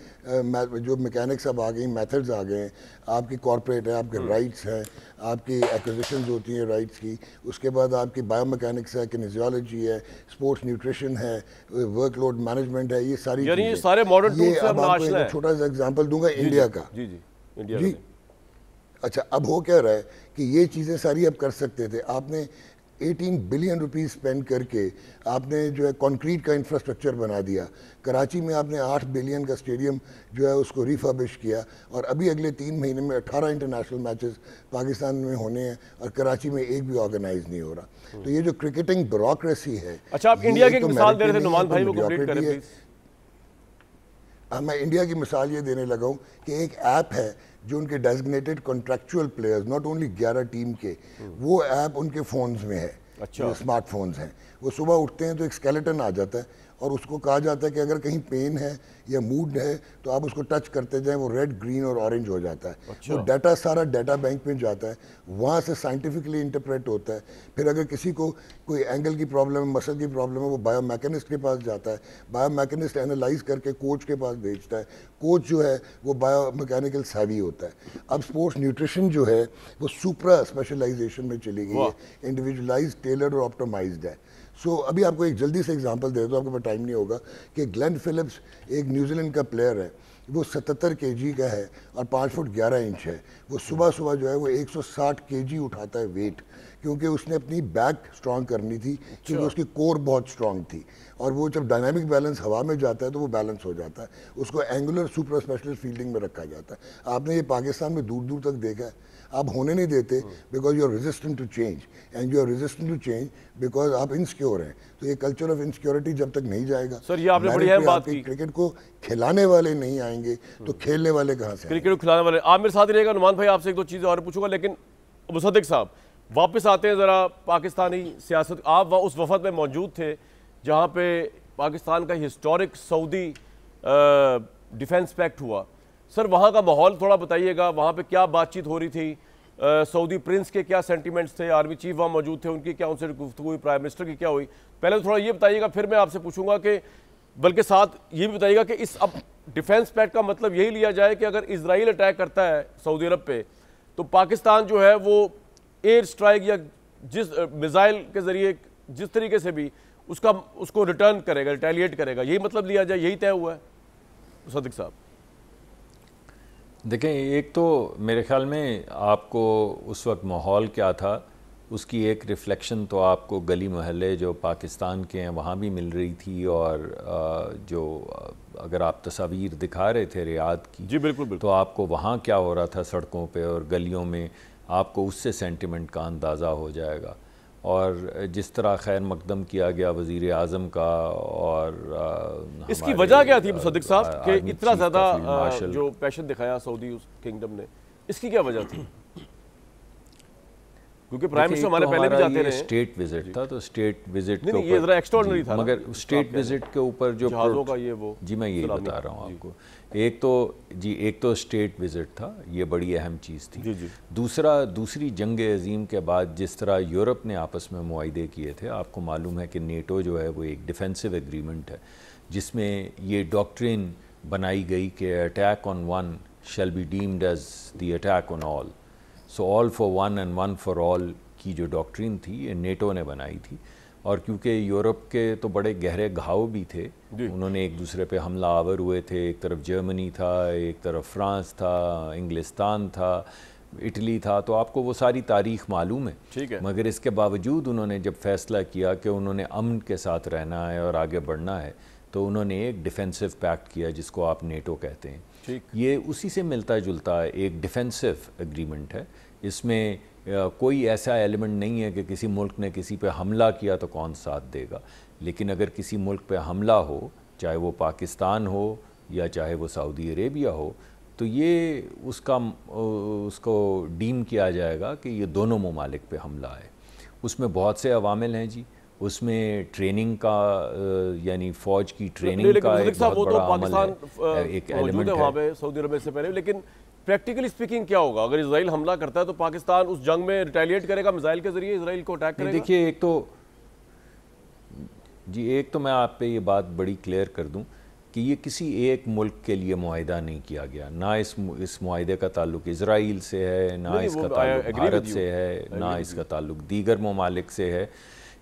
[SPEAKER 2] जो मैकेनिक्स अब आ गई, मेथड्स आ गए हैं, आपकी कॉर्पोरेट है, आपके राइट्स हैं, आपकी एक्विजिशंस होती हैं राइट्स की, उसके बाद आपकी बायोमैकेनिक्स है, किनेसियोलॉजी है, स्पोर्ट्स न्यूट्रिशन है, वर्कलोड मैनेजमेंट है, ये सारी
[SPEAKER 1] ये सारे मॉडर्न टूल्स से हम नाश्ता है।
[SPEAKER 2] छोटा सा एग्जांपल दूंगा इंडिया का।
[SPEAKER 1] जी जी, इंडिया
[SPEAKER 2] जी। अच्छा, अब हो क्या रहा है कि ये चीज़ें सारी अब कर सकते थे। आपने 18 बिलियन रुपीस स्पेंड करके आपने जो है कंक्रीट का इंफ्रास्ट्रक्चर बना दिया। कराची में आपने 8 बिलियन का स्टेडियम जो है उसको रिफर्बिश किया, और अभी अगले 3 महीने में 18 इंटरनेशनल मैचेस पाकिस्तान में होने हैं और कराची में एक भी ऑर्गेनाइज नहीं हो रहा। तो ये जो क्रिकेटिंग ब्यूरोक्रेसी है।
[SPEAKER 1] अच्छा, आप इंडिया की मिसाल दे रहे थे नुमान भाई, वो कंप्लीट करें प्लीज।
[SPEAKER 2] मैं इंडिया की मिसाल ये देने लगा हूँ कि एक ऐप है जो उनके designated contractual players, not only 11 team के, वो ऐप उनके फ़ोन्स में है।
[SPEAKER 1] अच्छा,
[SPEAKER 2] स्मार्टफोन्स हैं, वो सुबह उठते हैं तो एक स्केलेटन आ जाता है और उसको कहा जाता है कि अगर कहीं पेन है या मूड है तो आप उसको टच करते जाएं, वो रेड, ग्रीन और ऑरेंज हो जाता है।
[SPEAKER 1] अच्छा।
[SPEAKER 2] वो डाटा सारा डाटा बैंक में जाता है, वहाँ से साइंटिफिकली इंटरप्रेट होता है। फिर अगर किसी को कोई एंगल की प्रॉब्लम है, मसल की प्रॉब्लम है, वो बायोमैकेनिस्ट के पास जाता है, बायोमैकेनिस्ट एनालाइज करके कोच के पास भेजता है, कोच जो है वो बायोमैकेनिकल सैवी होता है। अब स्पोर्ट्स न्यूट्रिशन जो है वो सुप्रा स्पेशलाइजेशन में चली गई है, इंडिविजुअलाइज, टेलर और ऑप्टिमाइज्ड है। अभी आपको एक जल्दी से एग्जांपल दे दो, आपके पास टाइम नहीं होगा, कि ग्लेन फिलिप्स एक न्यूजीलैंड का प्लेयर है, वो 77 केजी का है और 5 फुट 11 इंच है। वो सुबह सुबह जो है वो 160 केजी उठाता है वेट, क्योंकि उसने अपनी बैक स्ट्रांग करनी थी, क्योंकि उसकी कोर बहुत स्ट्रांग थी, और वो जब डायनामिक बैलेंस हवा में जाता है तो वो बैलेंस हो जाता है। उसको एंगुलर सुपर स्पेशलिस्ट फील्डिंग में रखा जाता है। आपने ये पाकिस्तान में दूर दूर तक देखा है, आप होने नहीं देते because you are resistant to change, and you are resistant to change because आप इनसिक्योर हैं। तो ये कल्चर ऑफ इनसिक्योरिटी जब तक नहीं जाएगा,
[SPEAKER 1] सर ये आपने बड़ी अहम बात की,
[SPEAKER 2] क्रिकेट को खिलाने वाले नहीं आएंगे तो खेलने वाले कहाँ से?
[SPEAKER 1] क्रिकेट को खिलाने वाले। आप मेरे साथ ही रहेगा नुमान भाई, आपसे एक दो चीज़ें और पूछूंगा, लेकिन मुसद्दिक साहब वापस आते हैं ज़रा पाकिस्तानी सियासत। आप उस वफद में मौजूद थे जहाँ पे पाकिस्तान का हिस्टोरिक सऊदी डिफेंस पैक्ट हुआ। सर वहाँ का माहौल थोड़ा बताइएगा, वहाँ पे क्या बातचीत हो रही थी, सऊदी प्रिंस के क्या सेंटिमेंट्स थे, आर्मी चीफ वहाँ मौजूद थे, उनकी क्या उनसे गुफ्तगू हुई, प्राइम मिनिस्टर की क्या हुई? पहले तो थोड़ा ये बताइएगा, फिर मैं आपसे पूछूंगा कि बल्कि साथ ये भी बताइएगा कि इस अब डिफेंस पैक्ट का मतलब यही लिया जाए कि अगर इजराइल अटैक करता है सऊदी अरब पे तो पाकिस्तान जो है वो एयर स्ट्राइक या जिस मिसाइल के जरिए जिस तरीके से भी उसको रिटर्न करेगा, रिटेलिएट करेगा, यही मतलब लिया जाए, यही तय हुआ है मुसद्दिक साहब?
[SPEAKER 3] देखें, एक तो मेरे ख्याल में आपको उस वक्त माहौल क्या था उसकी एक रिफ्लेक्शन तो आपको गली मोहल्ले जो पाकिस्तान के हैं वहाँ भी मिल रही थी, और जो अगर आप तस्वीर दिखा रहे थे रियाद की,
[SPEAKER 1] जी बिल्कुल बिल्कुल,
[SPEAKER 3] तो आपको वहाँ क्या हो रहा था सड़कों पे और गलियों में, आपको उससे सेंटिमेंट का अंदाज़ा हो जाएगा। और जिस तरह खैर मकदम किया गया वज़ीर आज़म का, और
[SPEAKER 1] इसकी वजह क्या थी मुसद्दिक साहब कि इतना ज़्यादा जो पैशन दिखाया सऊदी उस किंगडम ने, इसकी क्या वजह थी? क्योंकि प्राइम मिनिस्टर हमारे पहले भी जाते रहे।
[SPEAKER 3] स्टेट विजिट था, तो स्टेट विजिट के
[SPEAKER 1] ऊपर ये जरा एक्स्ट्राऑर्डिनरी था,
[SPEAKER 3] मगर स्टेट विजिट के ऊपर जो
[SPEAKER 1] जहाज़ों का ये वो,
[SPEAKER 3] जी मैं यही बता रहा हूँ आपको। एक तो स्टेट विजिट था, ये बड़ी अहम चीज़ थी।
[SPEAKER 1] जी।
[SPEAKER 3] दूसरी जंग अजीम के बाद जिस तरह यूरोप ने आपस में मुआहदे किए थे, आपको मालूम है कि नेटो जो है वो एक डिफेंसिव एग्रीमेंट है जिसमें ये डॉक्ट्रिन बनाई गई कि attack on one shall be deemed as the attack on all. So all for one and one for all की जो डॉक्ट्रिन थी ये नेटो ने बनाई थी, और क्योंकि यूरोप के तो बड़े गहरे घाव भी थे, उन्होंने एक दूसरे पे हमला आवर हुए थे, एक तरफ जर्मनी था, एक तरफ फ्रांस था, इंग्लिस्तान था, इटली था, तो आपको वो सारी तारीख़ मालूम है।
[SPEAKER 1] ठीक है।
[SPEAKER 3] मगर इसके बावजूद उन्होंने जब फैसला किया कि उन्होंने अमन के साथ रहना है और आगे बढ़ना है, तो उन्होंने एक डिफेंसिव पैक्ट किया जिसको आप नेटो कहते हैं।
[SPEAKER 1] ठीक।
[SPEAKER 3] ये उसी से मिलता जुलता एक डिफेंसिव एग्रीमेंट है। इसमें कोई ऐसा एलिमेंट नहीं है कि किसी मुल्क ने किसी पे हमला किया तो कौन साथ देगा, लेकिन अगर किसी मुल्क पे हमला हो, चाहे वो पाकिस्तान हो या चाहे वो सऊदी अरेबिया हो, तो ये उसको डीम किया जाएगा कि ये दोनों ममालिक पे हमला है। उसमें बहुत से अवामिल हैं जी, उसमें ट्रेनिंग का यानी फ़ौज की ट्रेनिंग का एक बहुत बड़ा अमल है, एक एलिमेंट है
[SPEAKER 1] वहाँ पे सऊदी अरब से पहले। लेकिन प्रैक्टिकली स्पीकिंग क्या होगा अगर इजराइल हमला करता है तो पाकिस्तान उस जंग में रिटेलिएट करेगा, मिसाइल के जरिए इजराइल को अटैक करेगा?
[SPEAKER 3] देखिए, एक तो मैं आप पे ये बात बड़ी क्लियर कर दूं कि ये किसी एक मुल्क के लिए मुआहिदा नहीं किया गया, ना इस मुआहिदे का ताल्लुक इजराइल से है, ना इसका ताल्लुक भारत से है, ना इसका ताल्लुक दीगर ममालिक से है।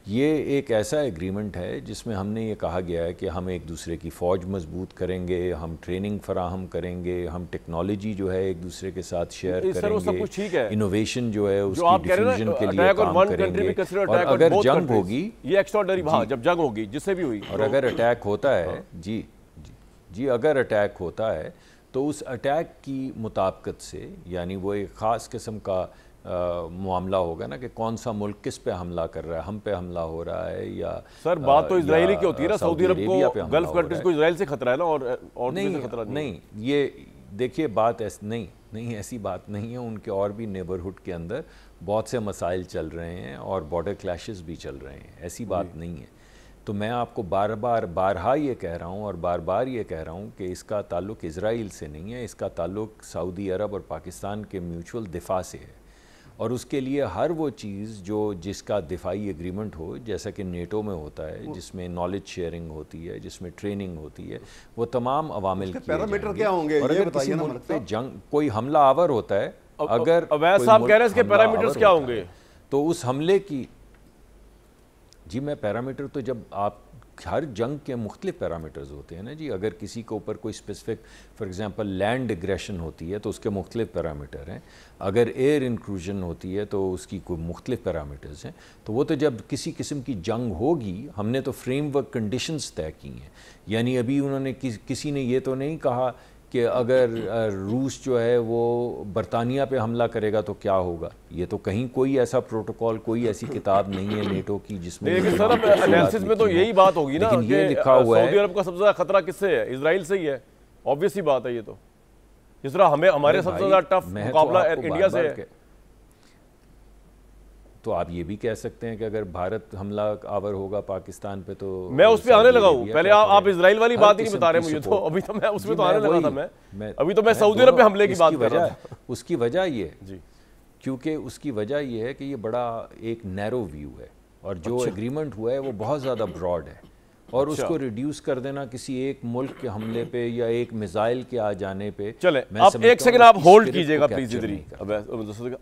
[SPEAKER 3] ये एक ऐसा एग्रीमेंट है जिसमें हमने ये कहा गया है कि हम एक दूसरे की फ़ौज मजबूत करेंगे, हम ट्रेनिंग फराहम करेंगे, हम टेक्नोलॉजी जो है एक दूसरे के साथ शेयर करेंगे, इनोवेशन जो है उसकी डिफ्यूजन के लिए काम करेंगे। और अगर जंग होगी,
[SPEAKER 1] ये एक्स्ट्राऑर्डिनरी, जब जंग होगी जिससे भी हुई,
[SPEAKER 3] और अगर अटैक होता है जी अगर अटैक होता है तो उस अटैक की मुताबिकत से, यानी वो एक ख़ास किस्म का मामला होगा ना कि कौन सा मुल्क किस पे हमला कर रहा है, हम पे हमला हो रहा है या
[SPEAKER 1] सर बात तो इजराइली की होती है ना, सऊदी अरब को, गल्फ कंट्रीज को इजराइल से खतरा है ना, और
[SPEAKER 3] नहीं,
[SPEAKER 1] खतरा
[SPEAKER 3] नहीं, ये देखिए बात नहीं ऐसी बात नहीं है। उनके और भी नेबरहुड के अंदर बहुत से मसाइल चल रहे हैं और बॉर्डर क्लैशेस भी चल रहे हैं, ऐसी बात नहीं है। तो मैं आपको बारहा ये कह रहा हूँ और बार बार ये कह रहा हूँ कि इसका ताल्लुक़ इजराइल से नहीं है, इसका ताल्लुक़ सऊदी अरब और पाकिस्तान के म्यूचुअल दिफा से है। और उसके लिए हर वो चीज़ जिसका दिफाई एग्रीमेंट हो, जैसा कि नेटो में होता है, जिसमें नॉलेज शेयरिंग होती है, जिसमें ट्रेनिंग होती है, वो तमाम अवामिल किए
[SPEAKER 4] पैरामीटर क्या होंगे?
[SPEAKER 3] और अगर किसी मुल्क पे जंग कोई हमला आवर होता है, अगर
[SPEAKER 1] अवैध साहब कह रहे हैं इसके पैरामीटर्स क्या होंगे,
[SPEAKER 3] तो उस हमले की जी मैं पैरामीटर तो जब आप हर जंग के मुख्तलिफ पैरामीटर्स होते हैं ना जी। अगर किसी के ऊपर कोई specific for example land aggression होती है तो उसके मुख्तलिफ पैरामीटर हैं, अगर एयर इंक्लूजन होती है तो उसकी कोई मुख्तलिफ पैरामीटर्स हैं। तो वो तो जब किसी किस्म की जंग होगी, हमने तो फ्रेमवर्क कंडीशंस तय की हैं। यानी अभी उन्होंने किसी ने ये तो नहीं कहा कि अगर रूस जो है वो बरतानिया पे हमला करेगा तो क्या होगा। ये तो कहीं कोई ऐसा प्रोटोकॉल, कोई ऐसी किताब नहीं है नेटो की जिसमें
[SPEAKER 1] एनालिसिस में तो यही बात होगी ना कि
[SPEAKER 3] ये लिखा हुआ है
[SPEAKER 1] सऊदी अरब का सबसे ज्यादा खतरा किससे है? इजराइल से ही है, ऑब्वियस ही बात है। ये तो जिस तरह हमारे सबसे ज्यादा टफ मुकाबला इंडिया से है,
[SPEAKER 3] तो आप ये भी कह सकते हैं कि अगर भारत हमला आवर होगा पाकिस्तान पे तो
[SPEAKER 1] मैं उस पे आने लगा हूँ। पहले आप इजराइल वाली बात ही नहीं बता रहे मुझे, तो अभी तो मैं उसमें तो आने लगा था। मैं अभी तो मैं सऊदी अरब पे हमले की बात कर रहा था।
[SPEAKER 3] उसकी वजह ये जी, क्योंकि उसकी वजह ये है कि ये बड़ा एक नैरो व्यू है और जो एग्रीमेंट हुआ है वो बहुत ज़्यादा ब्रॉड है। और उसको रिड्यूस कर देना किसी एक मुल्क के हमले पे या एक मिसाइल के आ जाने पे।
[SPEAKER 1] चले आप एक सेकंड आप होल्ड कीजिएगा प्लीज इधर ही।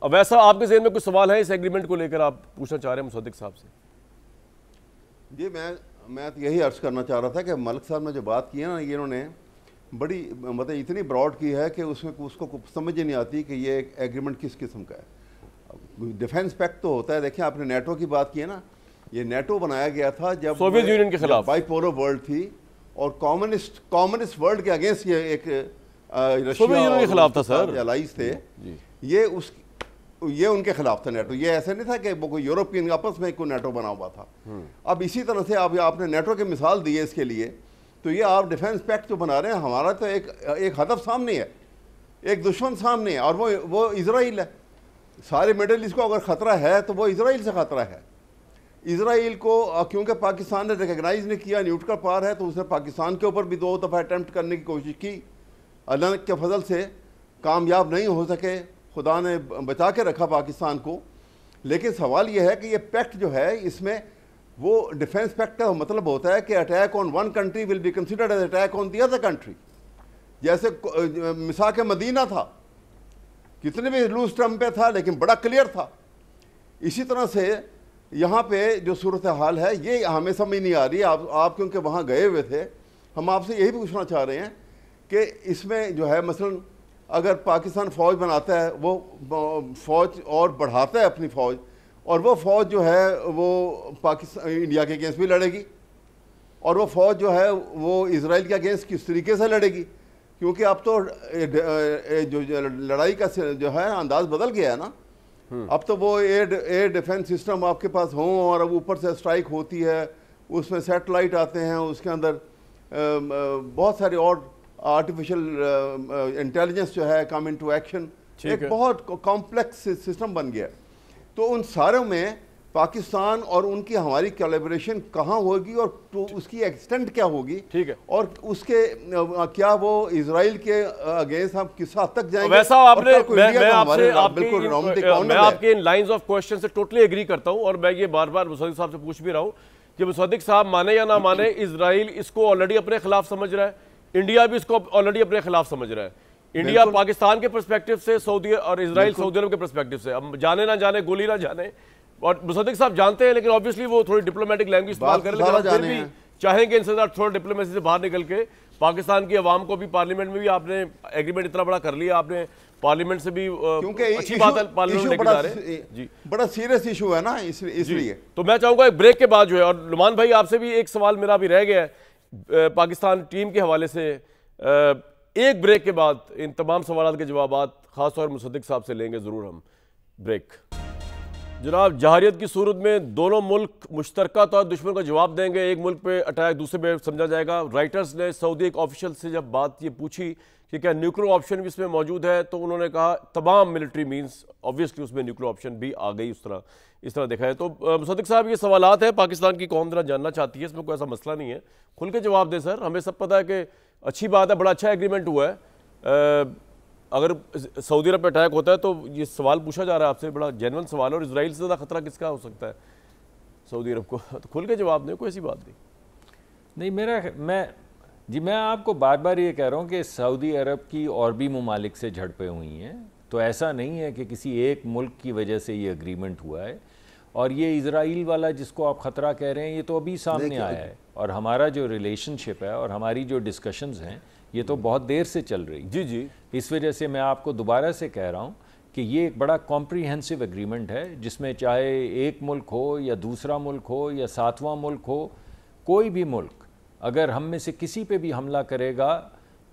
[SPEAKER 1] अब ऐसा आपके ज़हन में कुछ सवाल है इस एग्रीमेंट को लेकर आप पूछना चाह रहे हैं मुसद्दिक साहब से?
[SPEAKER 4] जी मैं तो यही अर्ज करना चाह रहा था कि मलिक साहब ने जो बात की है ना, ये इन्होंने बड़ी मतलब इतनी ब्रॉड की है कि उसमें उसको समझ ही नहीं आती कि ये एक एग्रीमेंट किस किस्म का है। डिफेंस पैक्ट तो होता है। देखिए आपने नेटो की बात की है ना, ये नेटो बनाया गया था जब
[SPEAKER 1] सोवियत यूनियन के खिलाफ
[SPEAKER 4] बाइपोलर वर्ल्ड थी और कम्युनिस्ट वर्ल्ड के अगेंस्ट ये एक
[SPEAKER 1] सोवियत यूनियन के खिलाफ था सर,
[SPEAKER 4] एलाइज थे ये उनके खिलाफ था नेटो। ये ऐसे नहीं था कि वो कोई यूरोपियन आपस में कोई नेटो बना हुआ था। अब इसी तरह से अब आपने नेटो की मिसाल दी है इसके लिए, तो ये आप डिफेंस पैक्ट जो बना रहे हैं, हमारा तो एक हदफ सामने है, एक दुश्मन सामने है और वो इजराइल है। सारे मिडल ईस्ट को अगर ख़तरा है तो वो इजराइल से ख़तरा है। इजराइल को क्योंकि पाकिस्तान ने रिकगनाइज नहीं किया, न्यूट्रल पावर है, तो उसने पाकिस्तान के ऊपर भी 2 दफ़ा अटैम्प्ट करने की कोशिश की। अल्लाह के फजल से कामयाब नहीं हो सके, खुदा ने बचा के रखा पाकिस्तान को। लेकिन सवाल यह है कि ये पैक्ट जो है, इसमें वो डिफेंस पैक्ट का मतलब होता है कि attack on one country will be considered as attack on the other country. जैसे मिसाक मदीना था, कितने भी लूज टर्म पे था लेकिन बड़ा क्लियर था। इसी तरह से यहाँ पे जो सूरत हाल है ये हमें समझ नहीं आ रही। आप क्योंकि वहाँ गए हुए थे, हम आपसे यही पूछना चाह रहे हैं कि इसमें जो है मसलन अगर पाकिस्तान फ़ौज बनाता है, वो फ़ौज और बढ़ाता है अपनी फ़ौज, और वो फ़ौज जो है वो पाकिस्तान इंडिया के अगेंस्ट भी लड़ेगी, और वो फ़ौज जो है वो इजराइल के अगेंस्ट किस तरीके से लड़ेगी। क्योंकि अब तो जो लड़ाई का जो है अंदाज बदल गया है ना। अब तो वो एयर डिफेंस सिस्टम आपके पास हो और अब ऊपर से स्ट्राइक होती है, उसमें सैटेलाइट आते हैं, उसके अंदर बहुत सारे और आर्टिफिशियल इंटेलिजेंस जो है कम इनटू एक्शन, एक बहुत कॉम्प्लेक्स सिस्टम बन गया। तो उन सारों में पाकिस्तान और उनकी हमारी कोलैबोरेशन कहाँ होगी और तो उसकी एक्सटेंट क्या होगी,
[SPEAKER 1] ठीक है,
[SPEAKER 4] और उसके क्या वो इजराइल के अगेंस्ट हम किस हद तक जाएंगे।
[SPEAKER 1] वैसा आपने मैं आपके इन लाइंस ऑफ क्वेश्चन से टोटली एग्री करता हूं, और मैं ये बार बार मुसद्दिक साहब से पूछ भी रहा हूं कि मुसद्दिक साहब माने या ना माने, इजराइल इसको ऑलरेडी अपने खिलाफ समझ रहा है, इंडिया भी इसको ऑलरेडी अपने खिलाफ समझ रहा है। इंडिया पाकिस्तान के पर्सपेक्टिव से, सऊदी और इजराइल सऊदी अरब के पर्सपेक्टिव से। अब जाने ना जाने, गोली ना जाने, और मुसद्दिक साहब जानते हैं, लेकिन ऑब्वियसली वो थोड़ी डिप्लोमेटिक लैंग्वेज इस्तेमाल करें, लेकिन हम फिर भी चाहेंगे इनसे थोड़ा डिप्लोमेसी से बाहर निकल के पाकिस्तान की आवाम को भी, पार्लियामेंट में भी आपने एग्रीमेंट इतना बड़ा कर लिया, आपने पार्लियामेंट से भी
[SPEAKER 4] क्योंकि
[SPEAKER 1] अच्छी बात है, पार्लियामेंट लेके जा रहे हैं जी,
[SPEAKER 4] बड़ा सीरियस इशू है ना, इसलिए।
[SPEAKER 1] तो मैं चाहूंगा एक ब्रेक के बाद जो है, और लुमान भाई आपसे भी एक सवाल मेरा भी रह गया है पाकिस्तान टीम के हवाले से, एक ब्रेक के बाद इन तमाम सवालों के जवाब खासतौर मुसद्दिक साहब से लेंगे जरूर हम। ब्रेक। जनाब, जहारियत की सूरत में दोनों मुल्क मुश्तरका तौर दुश्मन का जवाब देंगे, एक मुल्क पे अटैक दूसरे पे समझा जाएगा। राइटर्स ने सऊदी एक ऑफिशियल से जब बात ये पूछी कि क्या न्यूक्लियर ऑप्शन भी इसमें मौजूद है, तो उन्होंने कहा तमाम मिलिट्री मीन्स, ऑब्वियसली उसमें न्यूक्लियर ऑप्शन भी आ गई, इस तरह देखा है। तो मुसद्दिक साहब, ये सवालात हैं, पाकिस्तान की कौम जरा जानना चाहती है, इसमें कोई ऐसा मसला नहीं है, खुल के जवाब दें सर। हमें सब पता है कि अच्छी बात है, बड़ा अच्छा एग्रीमेंट हुआ है, अगर सऊदी अरब पे अटैक होता है तो ये सवाल पूछा जा रहा है आपसे, बड़ा जेन्युइन सवाल है, और इजराइल से ज़्यादा खतरा किसका हो सकता है सऊदी अरब को? तो खुल के जवाब दें, कोई ऐसी बात नहीं।
[SPEAKER 3] मैं आपको बार बार ये कह रहा हूँ कि सऊदी अरब की और भी ममालिक से झड़पें हुई हैं, तो ऐसा नहीं है कि किसी एक मुल्क की वजह से ये अग्रीमेंट हुआ है। और ये इजराइल वाला जिसको आप ख़तरा कह रहे हैं, ये तो अभी सामने आया है, और हमारा जो रिलेशनशिप है और हमारी जो डिस्कशंस हैं ये तो बहुत देर से चल रही।
[SPEAKER 1] जी।
[SPEAKER 3] इस वजह से मैं आपको दोबारा से कह रहा हूँ कि ये एक बड़ा कॉम्प्रिहेंसिव एग्रीमेंट है, जिसमें चाहे एक मुल्क हो या दूसरा मुल्क हो या सातवां मुल्क हो, कोई भी मुल्क अगर हम में से किसी पे भी हमला करेगा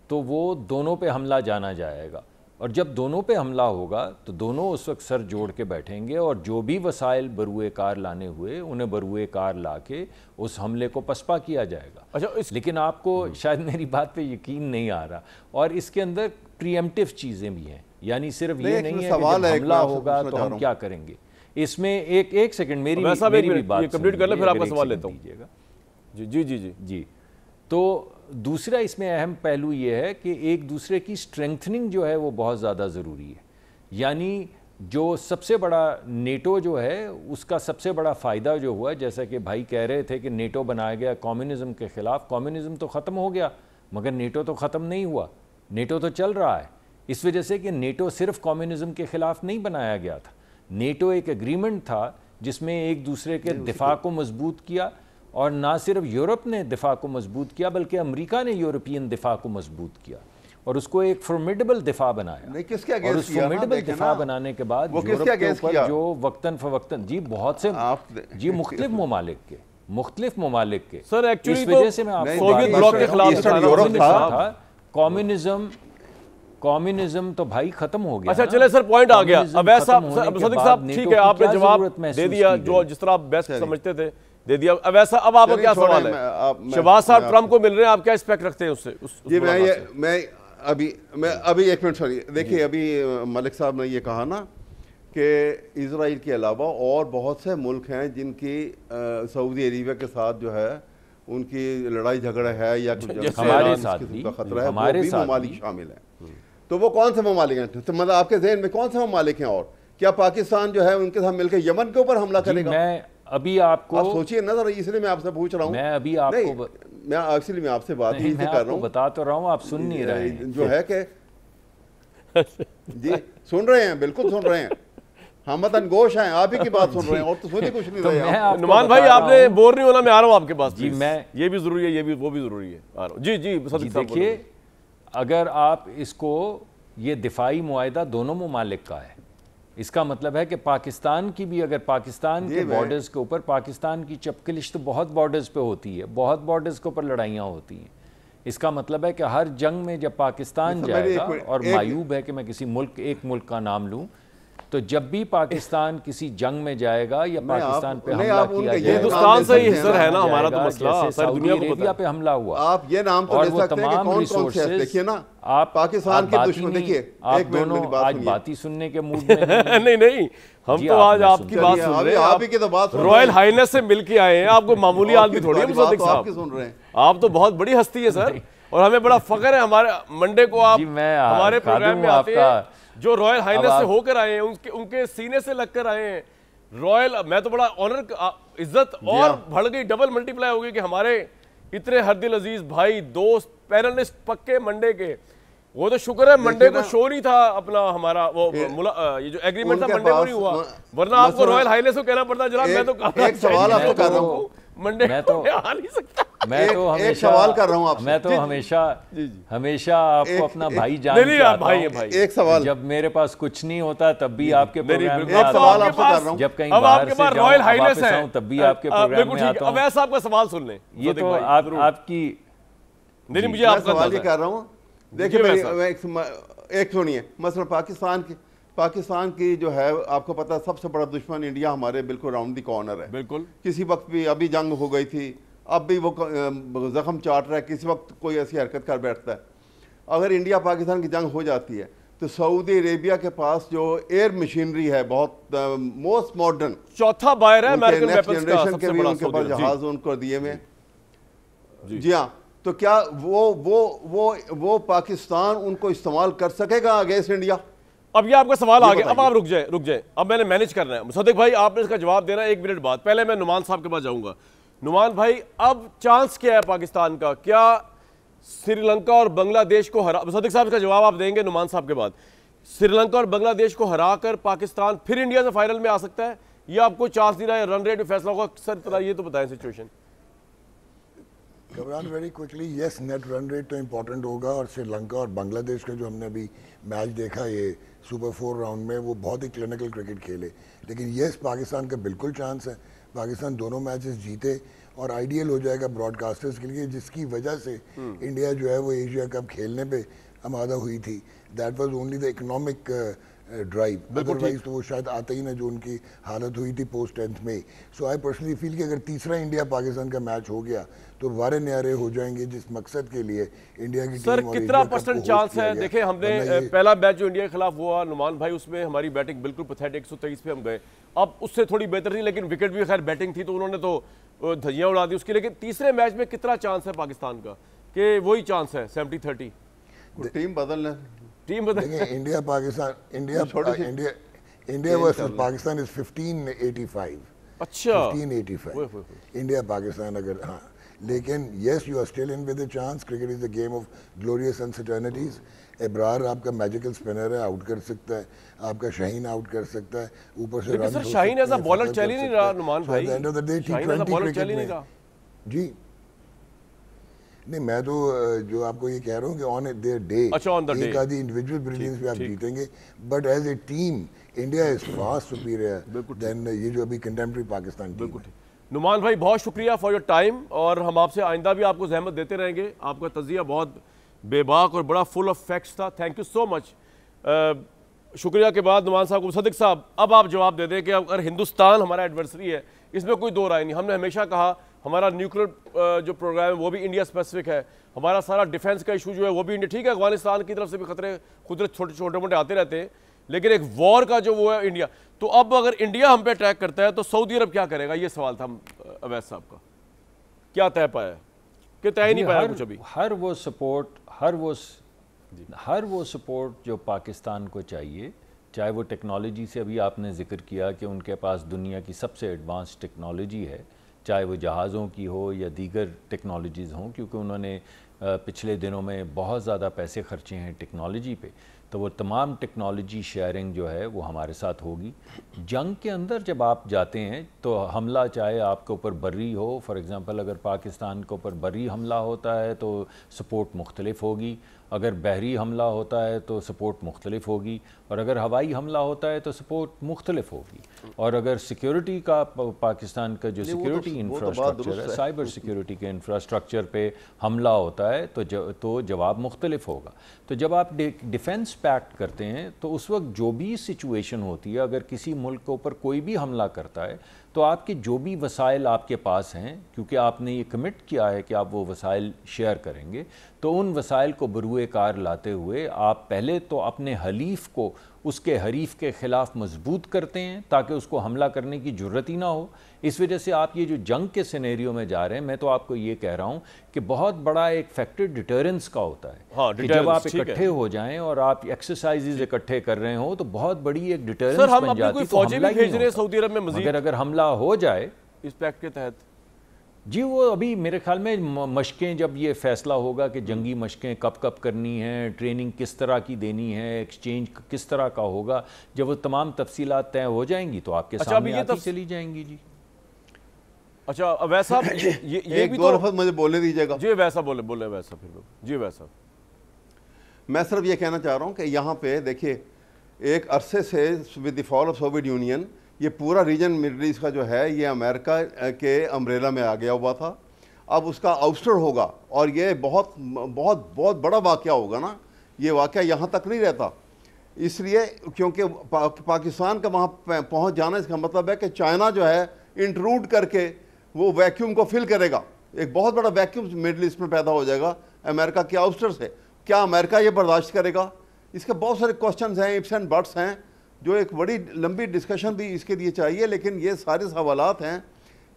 [SPEAKER 3] तो वो दोनों पे हमला जाना जाएगा, और जब दोनों पे हमला होगा तो दोनों उस वक्त सर जोड़ के बैठेंगे, और जो भी वसाइल बरूए कार लाने हुए उन्हें बरूए कार ला के उस हमले को पसपा किया जाएगा।
[SPEAKER 1] अच्छा,
[SPEAKER 3] लेकिन आपको शायद मेरी बात पे यकीन नहीं आ रहा, और इसके अंदर प्रीएम्प्टिव चीज़ें भी हैं, यानी सिर्फ ये नहीं है कि जब हमला होगा तो हम क्या करेंगे। इसमें एक सेकंड मेरी भी बात
[SPEAKER 1] कंप्लीट कर ले, फिर आपका सवाल लेता हूँ।
[SPEAKER 3] जी। तो दूसरा इसमें अहम पहलू ये है कि एक दूसरे की स्ट्रेंथनिंग जो है वो बहुत ज़्यादा ज़रूरी है। यानी जो सबसे बड़ा नेटो जो है, उसका सबसे बड़ा फ़ायदा जो हुआ, जैसा कि भाई कह रहे थे कि नेटो बनाया गया कम्युनिज़म के ख़िलाफ़, कम्युनिज़म तो ख़त्म हो गया मगर नेटो तो ख़त्म नहीं हुआ, नेटो तो चल रहा है। इस वजह से कि नेटो सिर्फ कम्युनिज़म के ख़िलाफ़ नहीं बनाया गया था, नेटो एक एग्रीमेंट था जिसमें एक दूसरे के दिफा को मजबूत किया, और ना सिर्फ यूरोप ने दिफा को मजबूत किया बल्कि अमेरिका ने यूरोपियन दिफा को मजबूत किया और उसको एक फॉर्मिडेबल दिफा बनाया।
[SPEAKER 4] किसके
[SPEAKER 3] और उस फॉर्मिडेबल दिफा बनाने के बाद यूरोप के ऊपर जो वक्तन फवक्तन बहुत से मुख्तलिफ ममालिक के
[SPEAKER 1] सर, एक्चुअली
[SPEAKER 3] इस वजह से मैं
[SPEAKER 1] सोवियत ब्लॉक के खिलाफ
[SPEAKER 3] था, कम्युनिज्म तो भाई खत्म हो गया।
[SPEAKER 1] अच्छा चले सर, पॉइंट आ गया। अब ऐसा मुसद्दिक साहब, ठीक है, आपने जवाब दे दिया जो जिस तरह आप बेस्ट समझते थे, दे दिया। अब ऐसा, अब आपका क्या सवाल है? शहबाज साहब ट्रम्प को मिल रहे हैं, आप क्या एक्सपेक्ट रखते हैं उससे?
[SPEAKER 4] जी मैं अभी एक मिनट, सॉरी, देखिए अभी मलिक साहब ने ये कहा ना कि इजराइल के अलावा और बहुत से मुल्क हैं जिनकी सऊदी अरेबिया के साथ जो है उनकी लड़ाई झगड़ा है या
[SPEAKER 3] हमारे साथ भी
[SPEAKER 4] खतरा है, हमारे साथ ममालिक शामिल हैं। तो वो कौन से ममालिक हैं? तो मतलब आपके जहन में कौन से ममालिक हैं? और क्या पाकिस्तान जो है उनके साथ मिलकर यमन के ऊपर हमला करेगा?
[SPEAKER 3] मैं अभी आपको
[SPEAKER 4] सोचिए ना जरा, इसलिए मैं आपसे पूछ रहा हूँ।
[SPEAKER 3] मैं अभी आपको
[SPEAKER 4] मैं आपसे बात ही कर रहा हूँ,
[SPEAKER 3] बता तो रहा हूँ, आप सुन नहीं रहे हैं।
[SPEAKER 4] जो है कि जी सुन रहे हैं, बिल्कुल सुन रहे हैं, हम मतन गोश हैं, आप ही की बात सुन रहे हैं और तो सुनिए कुछ नहीं रहे।
[SPEAKER 1] नुमान भाई, आपने बोर नहीं होना, मैं आ रहा हूँ आपके पास
[SPEAKER 3] जी। मैं
[SPEAKER 1] ये भी जरूरी है, ये भी वो भी जरूरी है, आ रहा हूँ। जी
[SPEAKER 3] देखिए, अगर आप इसको, ये दिफाई मुआहिदा दोनों ममालिक का है, इसका मतलब है कि पाकिस्तान की भी, अगर पाकिस्तान के बॉर्डर्स के ऊपर, पाकिस्तान की चपकलिश तो बहुत बॉर्डर्स पे होती है, बहुत बॉर्डर्स के ऊपर लड़ाइयाँ होती हैं। इसका मतलब है कि हर जंग में जब पाकिस्तान जाएगा, और मायूब है कि मैं किसी एक मुल्क का नाम लूँ, तो जब भी पाकिस्तान किसी जंग में जाएगा या पाकिस्तान पे हमला किया जाएगा,
[SPEAKER 1] हिंदुस्तान से ही सर है ना हमारा तो मसला,
[SPEAKER 3] सऊदी अरेबिया पे हमला हुआ,
[SPEAKER 4] आप ये नाम तो ले सकते हैं कि कौन कौन से, देखिए ना, आप पाकिस्तान के दुश्मन, देखिए
[SPEAKER 3] आप दोनों आज बात ही सुनने के मूड में
[SPEAKER 1] नहीं, हम तो आज आपकी बात सुन रहे हैं,
[SPEAKER 4] आप ही की तो बात
[SPEAKER 1] रॉयल हाइनेस से मिल के आए हैं, आपको मामूली आदमी थोड़ी है मुसद्दिक साहब,
[SPEAKER 4] सुन रहे हैं।
[SPEAKER 1] आप तो बहुत बड़ी हस्ती है सर, और हमें बड़ा फख्र है, हमारे मंडे को आप हमारे प्रोग्राम में आते हैं, जो रॉयल हाइनेस से होकर आए हैं, उनके सीने से लगकर आए हैं रॉयल। मैं तो बड़ा ऑनर, इज्जत और बढ़ गई, डबल मल्टीप्लाई हो गई कि हमारे इतने हरदिल अजीज भाई, दोस्त, पैनलिस्ट पक्के मंडे के, वो तो शुक्र है मंडे को शो नहीं था अपना हमारा वो ये जो एग्रीमेंट था मंडे को नहीं हुआ, वरना आपको रॉयल हाईनेस को कहना पड़ता जनाब मैं तो
[SPEAKER 4] एक सवाल आपसे कर रहा हूँ
[SPEAKER 1] मंडे को आ नहीं सकता।
[SPEAKER 3] मैं तो हमेशा
[SPEAKER 4] एक सवाल कर रहा हूँ आपसे।
[SPEAKER 3] मैं तो हमेशा आपको अपना भाई जान
[SPEAKER 1] नहीं
[SPEAKER 3] के
[SPEAKER 1] आप
[SPEAKER 3] आता
[SPEAKER 1] भाई
[SPEAKER 3] हूँ।
[SPEAKER 1] है भाई।
[SPEAKER 4] एक सवाल,
[SPEAKER 3] जब मेरे पास कुछ नहीं होता तब भी आपके प्रोग्राम में
[SPEAKER 4] एक
[SPEAKER 3] आता
[SPEAKER 4] सवाल
[SPEAKER 3] हूँ।
[SPEAKER 4] आपसे कर रहा हूँ।
[SPEAKER 3] जब कहीं
[SPEAKER 1] अब
[SPEAKER 3] बाहर
[SPEAKER 1] आपके
[SPEAKER 3] से
[SPEAKER 1] पास
[SPEAKER 3] जाऊँ,
[SPEAKER 1] रॉयल हाईनेस
[SPEAKER 3] वापस
[SPEAKER 1] है,
[SPEAKER 3] आऊँ, तब भी आपके प्रोग्राम में आता हूँ।
[SPEAKER 1] अवैध साहब का सवाल सुन लें।
[SPEAKER 3] ये तो आपकी
[SPEAKER 1] नहीं मुझे
[SPEAKER 4] मैं
[SPEAKER 1] आपका
[SPEAKER 4] सवाल ये
[SPEAKER 1] अंदाजा है।
[SPEAKER 4] कर रहा हूँ, देखिए एक सुनिए, मसला पाकिस्तान की जो है आपको पता है सबसे बड़ा दुश्मन इंडिया हमारे बिल्कुल राउंड दी कॉर्नर है।
[SPEAKER 1] बिल्कुल
[SPEAKER 4] किसी वक्त भी अभी जंग हो गई थी, अब भी वो जख्म चाट रहा है, किसी वक्त कोई ऐसी हरकत कर बैठता है। अगर इंडिया पाकिस्तान की जंग हो जाती है तो सऊदी अरेबिया के पास जो एयर मशीनरी है बहुत मोस्ट मॉडर्न,
[SPEAKER 1] चौथा बायर है अमेरिकन
[SPEAKER 4] नेक्स्ट
[SPEAKER 1] वेपन्स का
[SPEAKER 4] जनरेशन
[SPEAKER 1] सबसे
[SPEAKER 4] के भी
[SPEAKER 1] बड़ा
[SPEAKER 4] उनके पास
[SPEAKER 1] सऊदी।
[SPEAKER 4] जहाज उनको दिए हुए। जी हाँ, तो क्या वो पाकिस्तान उनको इस्तेमाल कर सकेगा अगेंस्ट इंडिया?
[SPEAKER 1] अब ये आपका सवाल आ गया, अब आप रुक जाए, अब मैंने मैनेज करना है। मुसद्दिक भाई आपने इसका जवाब देना है 1 मिनट बाद। पहले मैं नुमान साहब के पास जाऊंगा। नुमान भाई अब चांस क्या है पाकिस्तान का, क्या श्रीलंका और बांग्लादेश को हरा, मुसद्दिक साहब इसका जवाब आप देंगे नुमान साहब के बाद, श्रीलंका और बांग्लादेश को हराकर पाकिस्तान फिर इंडिया से फाइनल में आ सकता है, या आपको चांस नहीं रहा है, रन रेट में फैसला होगा? सर ये तो बताएं situation.
[SPEAKER 2] Kamran very quickly, yes net run rate तो इम्पोर्टेंट होगा, और श्रीलंका और बांग्लादेश का जो हमने अभी मैच देखा ये सुपर 4 राउंड में, वो बहुत ही क्लिनिकल क्रिकेट खेले। लेकिन यस पाकिस्तान का बिल्कुल चांस है, पाकिस्तान दोनों मैचेस जीते और आइडियल हो जाएगा ब्रॉडकास्टर्स के लिए, जिसकी वजह से इंडिया जो है वो एशिया कप खेलने पे आमादा हुई थी। That was only the economic drive, otherwise तो वो शायद आते ही ना, जो उनकी हालत हुई थी पोस्ट 10th में। सो आई पर्सनली फील कि अगर तीसरा इंडिया पाकिस्तान का मैच हो गया तो वारे न्यारे हो जाएंगे जिस मकसद के लिए इंडिया की
[SPEAKER 1] सर
[SPEAKER 2] टीम
[SPEAKER 1] कितना परसेंट चांस है? देखिए हमने पहला मैच जो इंडिया के खिलाफ हुआ नुमान भाई, उसमें हमारी बैटिंग बिल्कुल पैथेटिक 123 पे हम गए। अब उससे थोड़ी बेहतर थी, लेकिन विकेट भी खैर बैटिंग थी तो उन्होंने तो धजियां उड़ा दी उसकी। लेकिन तीसरे मैच में कितना चांस है पाकिस्तान का कि वही चांस है 70-30?
[SPEAKER 4] टीम बदलना,
[SPEAKER 2] India Pakistan, India versus Pakistan is 1585।
[SPEAKER 1] अच्छा
[SPEAKER 2] 1585 इंडिया पाकिस्तान। अगर हाँ, लेकिन yes you are still in with a chance. Cricket is the game of glorious uncertainties. Ibrar आपका मैजिकल स्पिनर है, आउट कर सकता है, आपका शाहीन आउट कर सकता है, ऊपर से
[SPEAKER 1] लेकिन सर शाहीन ऐसा बॉलर चल ही नहीं रहा नुमान भाई,
[SPEAKER 2] end of the day
[SPEAKER 1] Shaheen ऐसा बॉलर चल ही नहीं रहा
[SPEAKER 2] जी। नहीं, मैं तो जो आपको ये कह रहा हूँ कि ऑन देयर डे एक आधी इंडिविजुअल ब्रिलियंस पे आप जीतेंगे, but as a team India is fast superior than ये जो अभी कंटेम्प्रेरी पाकिस्तान टीम है।
[SPEAKER 1] नुमान भाई बहुत शुक्रिया फॉर योर टाइम, और हम आपसे आइंदा भी आपको जहमत देते रहेंगे। आपका तजिया बहुत बेबाक और बड़ा फुल ऑफ फैक्ट्स था, थैंक यू सो मच। शुक्रिया के बाद नुमान साहब को, मुसद्दिक साहब अब आप जवाब दे दें कि अगर हिंदुस्तान हमारा एडवर्सरी है, इसमें कोई दो राय नहीं। हमने हमेशा कहा हमारा न्यूक्लियर जो प्रोग्राम है वो भी इंडिया स्पेसिफिक है, हमारा सारा डिफेंस का इशू जो है वो भी इंडिया, ठीक है अफगानिस्तान की तरफ से भी खतरे खुद छोटे मोटे आते रहते हैं, लेकिन एक वॉर का जो वो है इंडिया। तो अब अगर इंडिया हम पे अटैक करता है तो सऊदी अरब क्या करेगा? ये सवाल था अवैध साहब का, क्या तय पाया कि तय नहीं पाया कुछ अभी?
[SPEAKER 3] हर वो सपोर्ट जो पाकिस्तान को चाहिए, चाहे वो टेक्नोलॉजी से, अभी आपने जिक्र किया कि उनके पास दुनिया की सबसे एडवांस टेक्नोलॉजी है, चाहे वो जहाज़ों की हो या दीगर टेक्नोलॉजीज़ हों, क्योंकि उन्होंने पिछले दिनों में बहुत ज़्यादा पैसे खर्चे हैं टेक्नोलॉजी पे, तो वो तमाम टेक्नोलॉजी शेयरिंग जो है वो हमारे साथ होगी। जंग के अंदर जब आप जाते हैं तो हमला चाहे आपके ऊपर बर्री हो, फॉर एग्ज़ाम्पल अगर पाकिस्तान के ऊपर बर्री हमला होता है तो सपोर्ट मुख्तलिफ होगी, अगर बहरी हमला होता है तो सपोर्ट मुख्तलिफ होगी, और अगर हवाई हमला होता है तो सपोर्ट मुख्तलिफ होगी। और अगर सिक्योरिटी का पाकिस्तान का जो सिक्योरिटी इंफ्रास्ट्रक्चर है, साइबर सिक्योरिटी के इंफ्रास्ट्रक्चर पे हमला होता है तो जवाब मुख्तलिफ होगा। तो जब आप डिफेंस पैक्ट करते हैं तो उस वक्त जो भी सिचुएशन होती है, अगर किसी मुल्क के ऊपर कोई भी हमला करता है तो आपके जो भी वसाइल आपके पास हैं, क्योंकि आपने ये कमिट किया है कि आप वो वसाइल शेयर करेंगे, तो उन वसाइल को बरूए कार लाते हुए आप पहले तो अपने हलीफ को उसके हरीफ के ख़िलाफ़ मजबूत करते हैं ताकि उसको हमला करने की ज़रूरत ही ना हो। इस वजह से आप ये जो जंग के सिनेरियो में जा रहे हैं, मैं तो आपको ये कह रहा हूँ कि बहुत बड़ा एक फैक्टर डिटरेंस का होता है।
[SPEAKER 1] हाँ,
[SPEAKER 3] कि जब आप इकट्ठे हो जाएं और आप एक्सरसाइजेज इकट्ठे कर रहे हो तो बहुत बड़ी एक डिटरेंस बन जाती है।
[SPEAKER 1] फौजी भी भेज रहे हैं सऊदी अरब में मजीद,
[SPEAKER 3] अगर हमला हो जाए
[SPEAKER 1] इस पैक्ट के तहत
[SPEAKER 3] जी वो अभी मेरे ख्याल में मशकें, जब ये फैसला होगा कि जंगी मशकें कब कब करनी हैं, ट्रेनिंग किस तरह की देनी है, एक्सचेंज किस तरह का होगा, जब वो तमाम तफसीलात तय हो जाएंगी तो आपके सामने आती चली जाएंगी। जी
[SPEAKER 1] अच्छा वैसा ये
[SPEAKER 4] एक
[SPEAKER 1] भी
[SPEAKER 4] दो
[SPEAKER 1] तो
[SPEAKER 4] लफ्ज़ मुझे बोलने दीजिएगा
[SPEAKER 1] जी, वैसा बोले वैसा फिर जी वैसा।
[SPEAKER 4] मैं सिर्फ ये कहना चाह रहा हूँ कि यहाँ पे देखिए, एक अरसे से with the fall of Soviet union ये पूरा रीजन मिडल ईस्ट का जो है ये अमेरिका के अम्ब्रेला में आ गया हुआ था। अब उसका आउस्टर होगा और ये बहुत बहुत बहुत बड़ा वाक़या होगा ना, ये वाक़या यहाँ तक नहीं रहता। इसलिए क्योंकि पाकिस्तान का वहाँ पहुँच जाना, इसका मतलब है कि चाइना जो है इंट्रूड करके वो वैक्यूम को फिल करेगा। एक बहुत बड़ा वैक्यूम मिडल ईस्ट में पैदा हो जाएगा अमेरिका के आउस्टर से। क्या अमेरिका ये बर्दाश्त करेगा? इसके बहुत सारे क्वेश्चंस हैं, इफ्स एंड बट्स हैं, जो एक बड़ी लंबी डिस्कशन भी इसके लिए चाहिए। लेकिन ये सारे सवालात हैं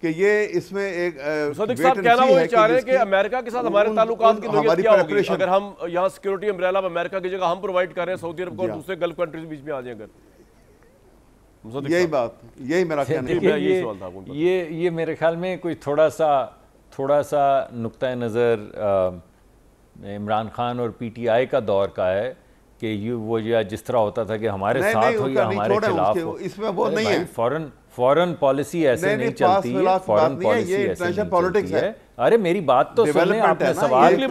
[SPEAKER 4] कि ये इसमें एक
[SPEAKER 1] सदीक साहब कहना वो चाह रहे हैं कि अमेरिका के साथ हमारे ताल्लुकात की नोयत क्या होगी अगर हम यहाँ सिक्योरिटी अम्ब्रेला अमेरिका की जगह हम प्रोवाइड कर रहे हैं सऊदी अरब को, दूसरे गल्फ कंट्रीज बीच में आ जाए। अगर
[SPEAKER 4] यही बात, यही मेरा कहना
[SPEAKER 3] है। ये मेरे ख्याल में कोई थोड़ा सा नुक्ता नज़र इमरान खान और पीटीआई का दौर का है कि ये वो या जिस तरह होता था कि हमारे साथ हो या हमारे खिलाफ हो,
[SPEAKER 4] इसमें वो नहीं है।
[SPEAKER 3] फॉरेन पॉलिसी ऐसे नहीं चलती है, फॉरेन पॉलिसी ऐसे नहीं चलती है। अरे मेरी बात तो सुनिए, आपने सवाल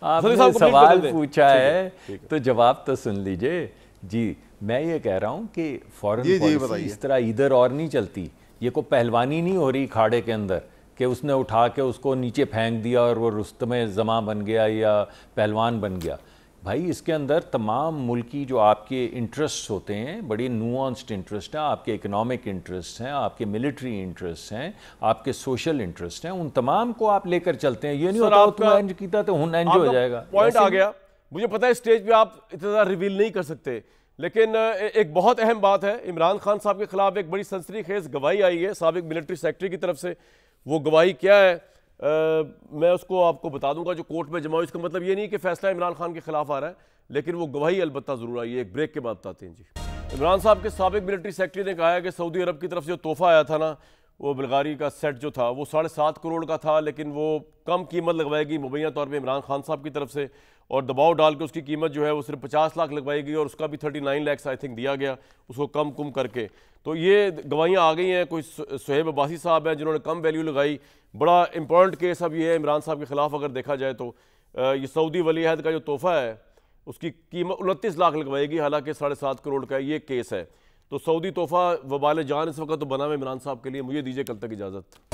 [SPEAKER 3] आपने सवाल पूछा है तो जवाब तो सुन लीजिए। जी मैं ये कह रहा हूँ कि फॉरेन पॉलिसी इस तरह इधर और नहीं चलती। ये कोई पहलवानी नहीं हो रही खाड़े के अंदर कि उसने उठा के उसको नीचे फेंक दिया और वो रुस्तमे ज़मा बन गया या पहलवान बन गया। भाई इसके अंदर तमाम मुल्की जो आपके इंटरेस्ट होते हैं, बड़ी नुआंस्ड इंटरेस्ट हैं, आपके इकोनॉमिक इंटरेस्ट हैं, आपके मिलिट्री इंटरेस्ट हैं, आपके सोशल इंटरेस्ट हैं, उन तमाम को आप लेकर चलते हैं। ये नहीं होता तुम एंज कीता तो हुन एंज हो जाएगा।
[SPEAKER 1] पॉइंट आ गया, मुझे पता है स्टेज पे आप इतना ज़्यादा रिवील नहीं कर सकते, लेकिन एक बहुत अहम बात है, इमरान खान साहब के खिलाफ एक बड़ी सनसनीखेज गवाही आई है साबिक मिलिट्री सेक्रेटरी की तरफ से। वो गवाही क्या है मैं उसको आपको बता दूंगा जो कोर्ट में जमा हुई। इसका मतलब ये नहीं कि फैसला इमरान खान के खिलाफ आ रहा है, लेकिन वो गवाही अलबत्ता ज़रूर आई है। एक ब्रेक के बाद बताते हैं। जी इमरान साहब के साबिक मिलिट्री सेक्रेटरी ने कहा है कि सऊदी अरब की तरफ से जो तोहफा आया था ना, वो बल्गारी का सेट जो था वो 7.5 करोड़ का था, लेकिन वो कम कीमत लगवाएगी मुबैना तौर पर इमरान खान साहब की तरफ से, और दबाव डाल के उसकी कीमत जो है वो सिर्फ 50 लाख लगवाएगी, और उसका भी 39 लाख आई थिंक दिया गया उसको कम कुम करके। तो ये गवाहियाँ आ गई हैं। कोई सुहेब अब्बासी साहब हैं जिन्होंने कम वैल्यू लगाई। बड़ा इंपॉर्टेंट केस अब ये है इमरान साहब के खिलाफ अगर देखा जाए तो ये सऊदी वली अहद का जो तोहफा है उसकी कीमत 29 लाख लगवाएगी, हालांकि 7.5 करोड़ का ये केस है। तो सऊदी तोहफा वबाल जान इस वक्त तो बना हुआ इमरान साहब के लिए। मुझे दीजिए कल तक इजाज़त।